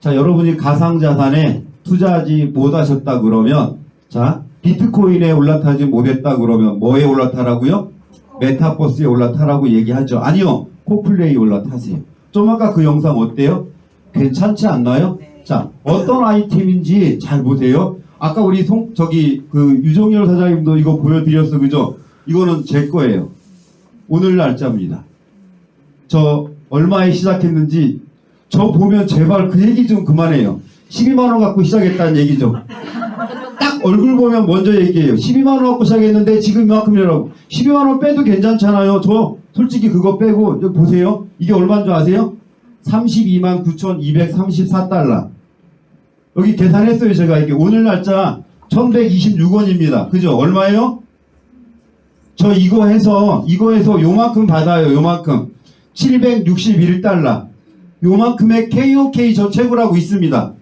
N: 자, 여러분이 가상자산에 투자하지 못하셨다 그러면, 자, 비트코인에 올라타지 못했다 그러면 뭐에 올라타라고요? 메타버스에 올라타라고 얘기하죠. 아니요, 코플레이 올라타세요. 좀 아까 그 영상 어때요? 괜찮지 않나요? 자, 어떤 아이템인지 잘 보세요. 아까 우리 유종열 사장님도 이거 보여드렸어, 그죠? 이거는 제 거예요. 오늘 날짜입니다. 저 얼마에 시작했는지 저 보면 제발 그 얘기 좀 그만해요. 12만원 갖고 시작했다는 얘기죠. 딱 얼굴 보면 먼저 얘기해요. 12만원 갖고 시작했는데 지금 이만큼이라고. 12만원 빼도 괜찮잖아요. 저 솔직히 그거 빼고 여기 보세요. 이게 얼마인 줄 아세요? 32만 9,234달러. 여기 계산했어요. 제가 이게 오늘 날짜 1126원입니다. 그죠? 얼마예요? 저 이거 해서 요만큼 받아요. 요만큼. 761달러. 요만큼의 KOK 저 채굴하고 있습니다.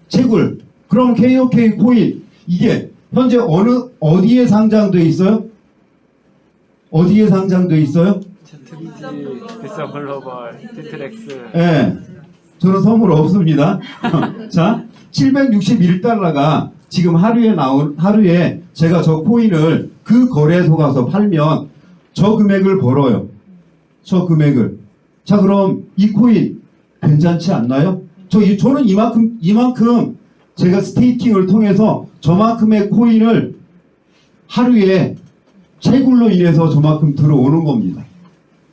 N: 채굴. 그럼 KOK 코인 이게 현재 어디에 상장돼 있어요? 어디에 상장돼 있어요?
M: 비싸 글로벌, 디트렉스.
N: 예. 저는 선물 없습니다. 자, 761달러가 지금 하루에 제가 저 코인을 그 거래소 가서 팔면 저 금액을 벌어요. 저 금액을. 자, 그럼 이 코인 괜찮지 않나요? 저는 이만큼 제가 스테이킹을 통해서 저만큼의 코인을 하루에 채굴로 인해서 저만큼 들어오는 겁니다.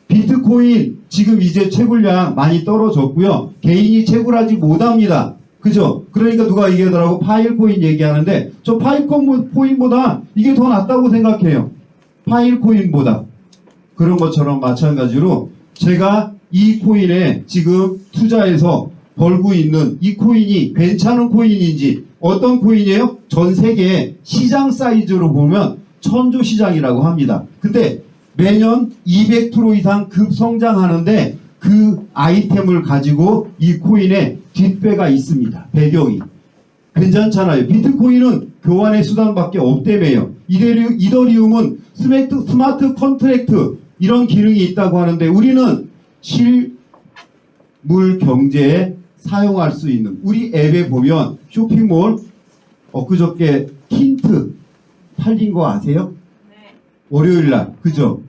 N: 비트코인 지금 이제 채굴량 많이 떨어졌고요. 개인이 채굴하지 못합니다. 그죠? 그러니까 누가 얘기하더라고 파일코인 얘기하는데 저 파일코인보다 이게 더 낫다고 생각해요. 파일코인보다. 그런 것처럼 마찬가지로 제가 이 코인에 지금 투자해서 벌고 있는 이 코인이 괜찮은 코인인지 어떤 코인이에요? 전 세계 시장 사이즈로 보면 천조 시장이라고 합니다. 근데 매년 200% 이상 급성장하는데 그 아이템을 가지고 이 코인에 뒷배가 있습니다. 배경이. 괜찮잖아요. 비트코인은 교환의 수단밖에 없다며요. 이더리움은 스마트 컨트랙트 이런 기능이 있다고 하는데 우리는 실물 경제에 사용할 수 있는 우리 앱에 보면 쇼핑몰 엊그저께 틴트 팔린 거 아세요? 네. 월요일날 그죠?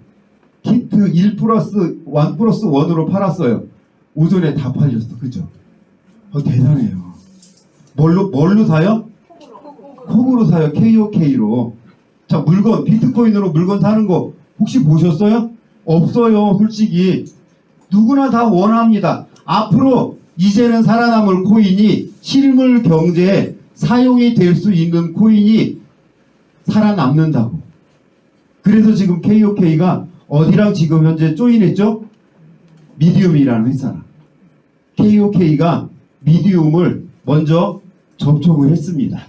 N: 틴트 1+1+1으로 팔았어요. 오전에 다 팔렸어. 그죠? 대단해요. 뭘로 사요? 콩으로 사요. KOK로. 자, 물건 비트코인으로 물건 사는 거 혹시 보셨어요? 없어요. 솔직히 누구나 다 원합니다. 앞으로 이제는 살아남을 코인이 실물 경제에 사용이 될 수 있는 코인이 살아남는다고. 그래서 지금 KOK가 어디랑 지금 현재 조인했죠? 미디움이라는 회사랑. KOK가 미디움을 먼저 접촉을 했습니다.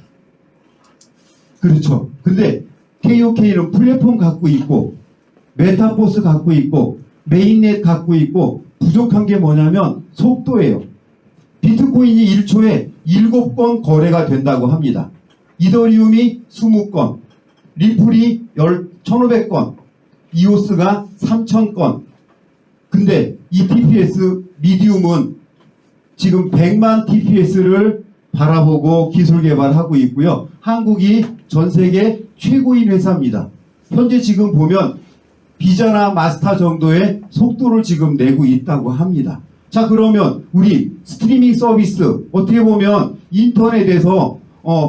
N: 그렇죠. 근데 KOK는 플랫폼 갖고 있고 메타버스 갖고 있고 메인넷 갖고 있고 부족한 게 뭐냐면 속도예요. 비트코인이 1초에 7건 거래가 된다고 합니다. 이더리움이 20건, 리플이 1,500건, 이오스가 3,000건. 근데 이 TPS 미디움은 지금 100만 TPS를 바라보고 기술 개발하고 있고요. 한국이 전 세계 최고인 회사입니다. 현재 지금 보면 비자나 마스터 정도의 속도를 지금 내고 있다고 합니다. 자, 그러면 우리 스트리밍 서비스 어떻게 보면 인터넷에서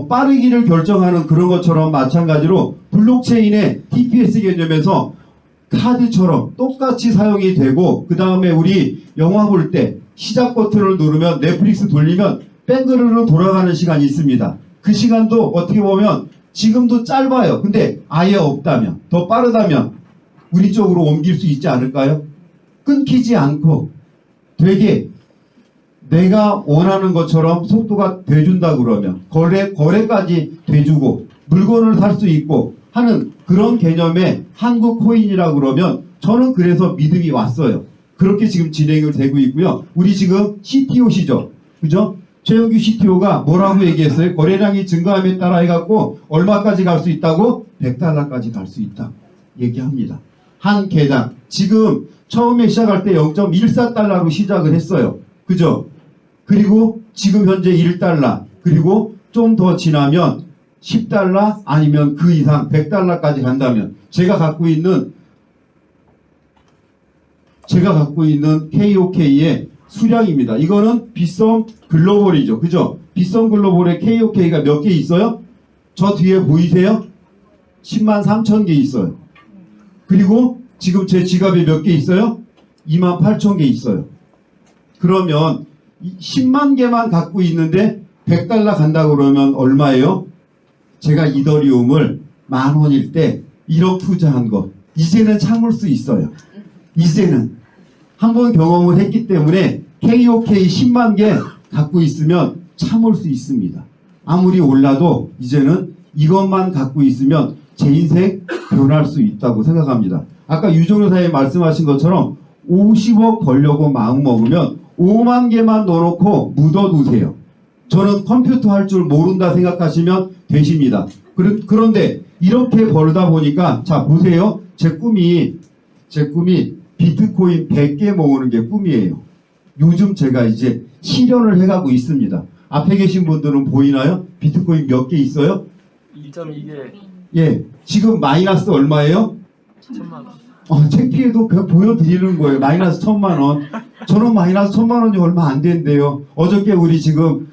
N: 빠르기를 결정하는 그런 것처럼 마찬가지로 블록체인의 TPS 개념에서 카드처럼 똑같이 사용이 되고 그 다음에 우리 영화 볼 때 시작 버튼을 누르면 넷플릭스 돌리면 뺑그르르 돌아가는 시간이 있습니다. 그 시간도 어떻게 보면 지금도 짧아요. 근데 아예 없다면 더 빠르다면 우리 쪽으로 옮길 수 있지 않을까요? 끊기지 않고 되게 내가 원하는 것처럼 속도가 돼준다 그러면 거래까지 돼주고 물건을 살 수 있고 하는 그런 개념의 한국 코인이라 그러면 저는 그래서 믿음이 왔어요. 그렇게 지금 진행을 되고 있고요. 우리 지금 CTO시죠. 그죠? 최영규 CTO가 뭐라고 얘기했어요? 거래량이 증가함에 따라 해갖고 얼마까지 갈 수 있다고? $100까지 갈 수 있다. 얘기합니다. 한 개당. 지금 처음에 시작할 때 0.14달러로 시작을 했어요. 그죠? 그리고 지금 현재 1달러. 그리고 좀 더 지나면 10달러 아니면 그 이상 100달러까지 간다면 제가 갖고 있는 KOK의 수량입니다. 이거는 빗썸 글로벌이죠. 그죠? 빗썸 글로벌의 KOK가 몇 개 있어요? 저 뒤에 보이세요? 10만 3천 개 있어요. 그리고 지금 제 지갑에 몇 개 있어요? 2만 8천 개 있어요. 그러면 10만 개만 갖고 있는데 100달러 간다고 그러면 얼마예요? 제가 이더리움을 10,000원일 때 1억 투자한 거 이제는 참을 수 있어요. 이제는 한번 경험을 했기 때문에 KOK 10만 개 갖고 있으면 참을 수 있습니다. 아무리 올라도 이제는 이것만 갖고 있으면 제 인생 변할 수 있다고 생각합니다. 아까 유종효 사장님 말씀하신 것처럼 50억 벌려고 마음먹으면 5만 개만 넣어놓고 묻어두세요. 저는 컴퓨터 할 줄 모른다 생각하시면 되십니다. 그런데 이렇게 벌다 보니까 자 보세요. 제 꿈이 비트코인 100개 모으는 게 꿈이에요. 요즘 제가 이제 실현을 해가고 있습니다. 앞에 계신 분들은 보이나요? 비트코인 몇 개 있어요?
M: 2.2개
N: 예, 지금 마이너스 얼마예요?
M: 1,000만 원.
N: 창피해도 그냥 보여드리는 거예요. 마이너스 1,000만 원. 저는 마이너스 1,000만 원이 얼마 안 된대요. 어저께 우리 지금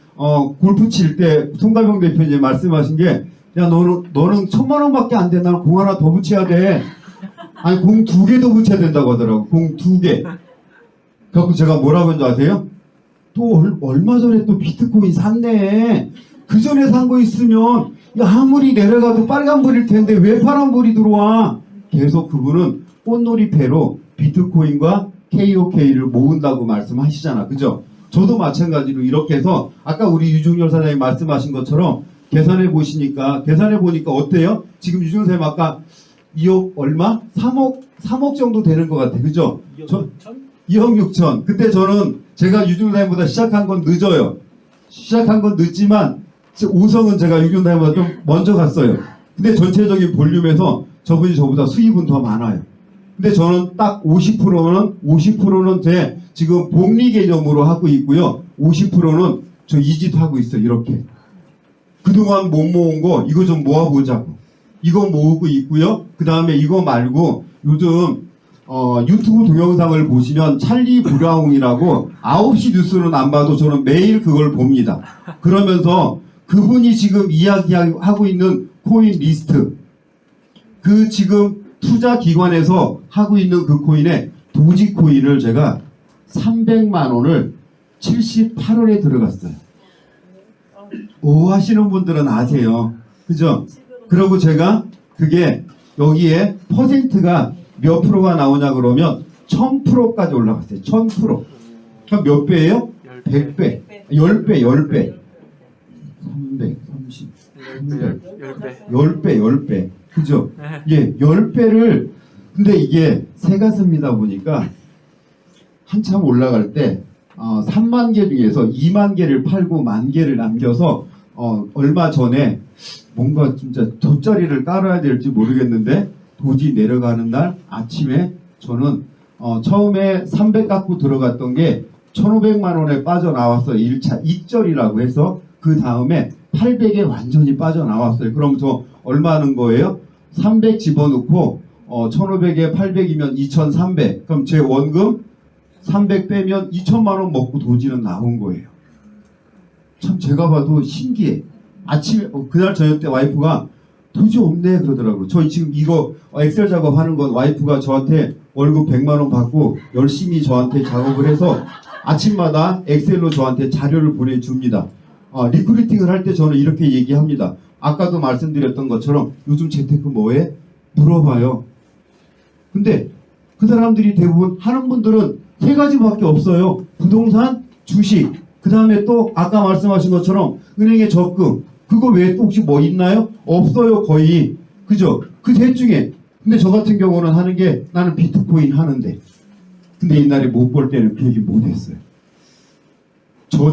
N: 골프 칠 때 송가병 대표님 말씀하신 게, 야 너는 1,000만 원밖에 안 돼. 나는 공 하나 더 붙여야 돼. 아니 공 2개 더 붙여야 된다고 하더라고. 공 2개. 그래서 제가 뭐라고 했는지 아세요? 또 얼마 전에 또 비트코인 샀네. 그 전에 산 거 있으면 야, 아무리 내려가도 빨간불일 텐데 왜 파란불이 들어와? 계속 그분은 꽃놀이패로 비트코인과 KOK를 모은다고 말씀하시잖아. 그죠? 저도 마찬가지로 이렇게 해서 아까 우리 유중열 사장님 말씀하신 것처럼 계산해 보니까 어때요? 지금 유중열 사장님 아까 2억 얼마? 3억 정도 되는 것 같아. 그죠? 2억 6천. 그때 저는 제가 유중열 사장님보다 시작한 건 늦어요. 시작한 건 늦지만 5성은 제가 유중열 사장님보다 좀 먼저 갔어요. 근데 전체적인 볼륨에서 저분이 저보다 수입은 더 많아요. 근데 저는 딱 50%는 제 지금 복리 개념으로 하고 있고요. 50%는 저 이짓 하고 있어요. 이렇게. 그동안 못 모은 거 이거 좀 모아보자고. 이거 모으고 있고요. 그 다음에 이거 말고 요즘 유튜브 동영상을 보시면 찰리 브라운이라고 9시 뉴스는 안 봐도 저는 매일 그걸 봅니다. 그러면서 그분이 지금 이야기하고 있는 코인 리스트, 그 지금 투자 기관에서 하고 있는 그 코인에 도지코인을 제가 300만 원을 78원에 들어갔어요. 오 하시는 분들은 아세요. 그죠? 그리고 제가 그게 여기에 퍼센트가 몇 프로가 나오냐 그러면 1000%까지 올라갔어요. 1000%. 그럼 몇 배예요? 100배. 10배. 330. 10배. 그죠? 예, 10배를, 근데 이게 새가슴이다 보니까 한참 올라갈 때 3만 개 중에서 2만 개를 팔고 10,000개를 남겨서 얼마 전에 뭔가 진짜 돗자리를 깔아야 될지 모르겠는데 도지 내려가는 날 아침에 저는 처음에 300 갖고 들어갔던 게 1,500만 원에 빠져나왔어요. 1차 익절이라고 해서 그 다음에 800에 완전히 빠져나왔어요. 그럼 저 얼마 하는 거예요? 300 집어넣고 1,500에 800이면 2,300. 그럼 제 원금 300 빼면 2,000만 원 먹고 도지는 나온 거예요. 참 제가 봐도 신기해. 아침에 그날 저녁 때 와이프가 도지 없네 그러더라고요. 저희 지금 이거 엑셀 작업하는 건 와이프가 저한테 월급 100만 원 받고 열심히 저한테 작업을 해서 아침마다 엑셀로 저한테 자료를 보내줍니다. 리크루팅을 할 때 저는 이렇게 얘기합니다. 아까도 말씀드렸던 것처럼 요즘 재테크 뭐해? 물어봐요. 근데 그 사람들이 대부분 하는 분들은 3가지밖에 없어요. 부동산, 주식, 그 다음에 또 아까 말씀하신 것처럼 은행에 적금. 그거 외에 또 혹시 뭐 있나요? 없어요 거의. 그죠? 그 셋 중에. 근데 저 같은 경우는 하는 게 나는 비트코인 하는데. 근데 옛날에 못 벌 때는 그 얘기 못했어요. 저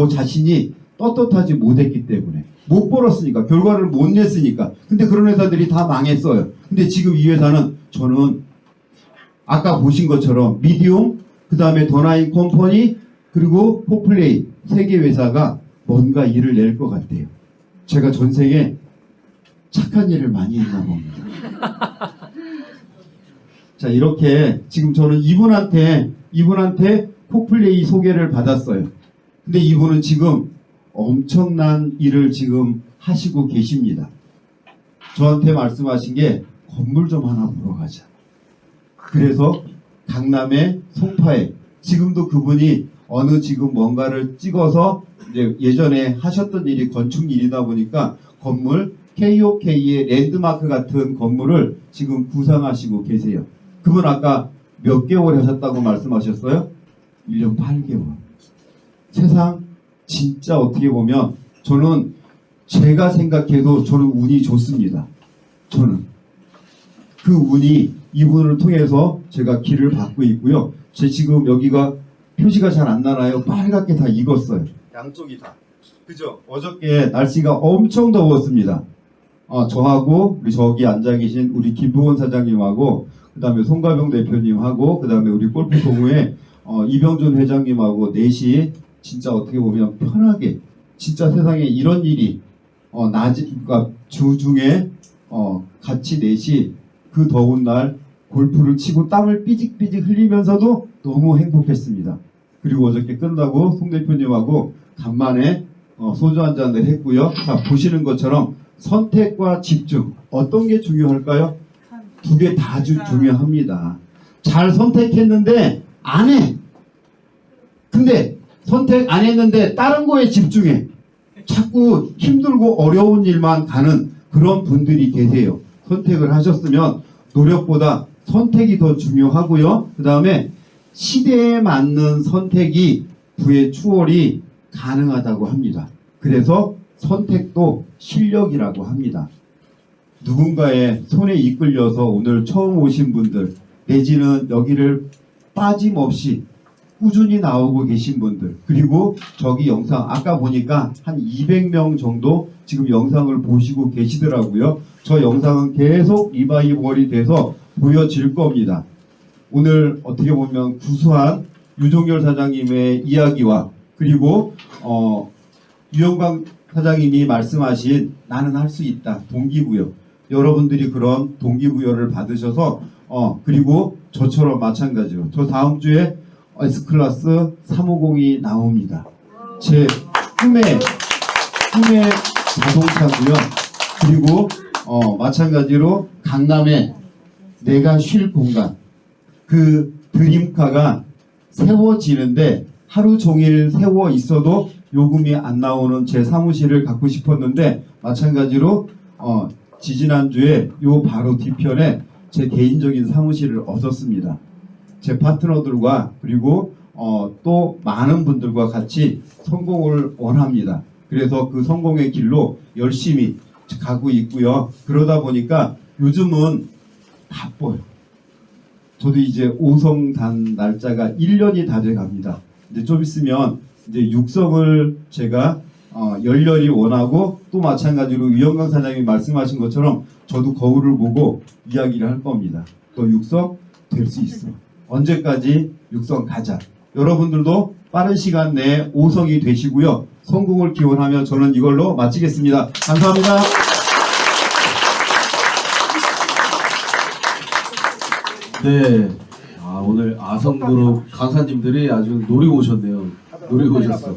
N: 자신이 떳떳하지 못했기 때문에. 못 벌었으니까. 결과를 못 냈으니까. 근데 그런 회사들이 다 망했어요. 근데 지금 이 회사는 저는 아까 보신 것처럼 미디움, 그 다음에 더나인 컴퍼니, 그리고 포플레이 3개 회사가 뭔가 일을 낼 것 같아요. 제가 전생에 착한 일을 많이 했나 봅니다. 자, 이렇게 지금 저는 이분한테 포플레이 소개를 받았어요. 근데 이분은 지금 엄청난 일을 지금 하시고 계십니다. 저한테 말씀하신 게 건물 좀 하나 보러 가자. 그래서 강남의 송파에 지금도 그분이 어느 지금 뭔가를 찍어서 이제 예전에 하셨던 일이 건축 일이다 보니까 건물 KOK의 랜드마크 같은 건물을 지금 구상하시고 계세요. 그분 아까 몇 개월 하셨다고 말씀하셨어요? 1년 8개월. 세상 진짜 어떻게 보면 저는 제가 생각해도 저는 운이 좋습니다. 저는 그 운이 이분을 통해서 제가 길을 받고 있고요. 제 지금 여기가 표시가 잘 안 나나요? 빨갛게 다 익었어요. 양쪽이 다. 그죠? 어저께 날씨가 엄청 더웠습니다. 저하고 우리 저기 앉아 계신 우리 김부원 사장님하고 그 다음에 송가병 대표님하고 그 다음에 우리 골프 동호회 이병준 회장님하고 넷이 진짜 어떻게 보면 편하게 진짜 세상에 이런 일이 그러니까 주중에 같이 넷이 그 더운 날 골프를 치고 땀을 삐직삐직 흘리면서도 너무 행복했습니다. 그리고 어저께 끝나고 송 대표님하고 간만에 소주 한 잔을 했고요. 자, 보시는 것처럼 선택과 집중 어떤 게 중요할까요? 두 개 다 중요합니다. 잘 선택했는데 안 해. 근데 선택 안 했는데 다른 거에 집중해. 자꾸 힘들고 어려운 일만 가는 그런 분들이 계세요. 선택을 하셨으면 노력보다 선택이 더 중요하고요. 그 다음에 시대에 맞는 선택이 부의 추월이 가능하다고 합니다. 그래서 선택도 실력이라고 합니다. 누군가의 손에 이끌려서 오늘 처음 오신 분들 내지는 여기를 빠짐없이 꾸준히 나오고 계신 분들 그리고 저기 영상 아까 보니까 한 200명 정도 지금 영상을 보시고 계시더라고요. 저 영상은 계속 리바이벌이 돼서 보여질 겁니다. 오늘 어떻게 보면 구수한 유종열 사장님의 이야기와 그리고 유영광 사장님이 말씀하신 나는 할 수 있다 동기부여 여러분들이 그런 동기부여를 받으셔서 그리고 저처럼 마찬가지로 저 다음 주에 S클래스 350이 나옵니다. 제 꿈의 자동차고요. 그리고 마찬가지로 강남에 내가 쉴 공간 그 드림카가 세워지는데 하루 종일 세워 있어도 요금이 안 나오는 제 사무실을 갖고 싶었는데 마찬가지로 지지난주에 요 바로 뒤편에 제 개인적인 사무실을 얻었습니다. 제 파트너들과 그리고 또 많은 분들과 같이 성공을 원합니다. 그래서 그 성공의 길로 열심히 가고 있고요. 그러다 보니까 요즘은 바빠요. 저도 이제 5성단 날짜가 1년이 다 돼갑니다. 이제 좀 있으면 이제 육성을 제가 열렬히 원하고 또 마찬가지로 유영광 사장님이 말씀하신 것처럼 저도 거울을 보고 이야기를 할 겁니다. 또 육성 될 수 있어. 언제까지 육성 가자. 여러분들도 빠른 시간 내에 5성이 되시고요. 성공을 기원하며 저는 이걸로 마치겠습니다. 감사합니다.
A: 네. 오늘 아성그룹 강사님들이 아주 노리고 오셨네요. 노리고 오셨어.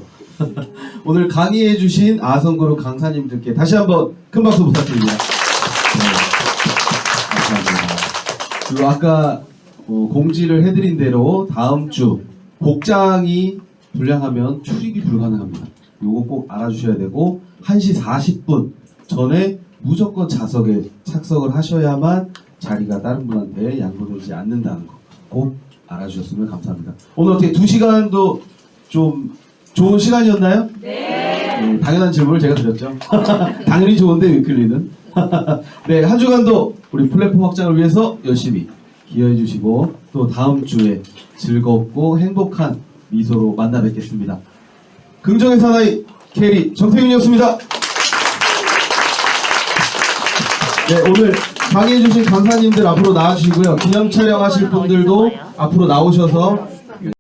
A: 오늘 강의해주신 아성그룹 강사님들께 다시 한번 큰 박수 부탁드립니다. 네. 감사합니다. 그리고 아까 공지를 해드린 대로 다음 주 복장이 불량하면 출입이 불가능합니다. 요거 꼭 알아주셔야 되고 1시 40분 전에 무조건 좌석에 착석을 하셔야만 자리가 다른 분한테 양보되지 않는다는 거 꼭 알아주셨으면 감사합니다. 오늘 어떻게 2시간도 좀 좋은 시간이었나요? 네. 당연한 질문을 제가 드렸죠. 당연히 좋은데 위클리는. 네, 한 주간도 우리 플랫폼 확장을 위해서 열심히 기여해 주시고 또 다음 주에 즐겁고 행복한 미소로 만나 뵙겠습니다. 긍정의 사나이 캐리 정태윤이었습니다. 네, 오늘 강의해주신 강사님들 앞으로 나와주시고요. 기념 촬영하실 분들도 앞으로 나오셔서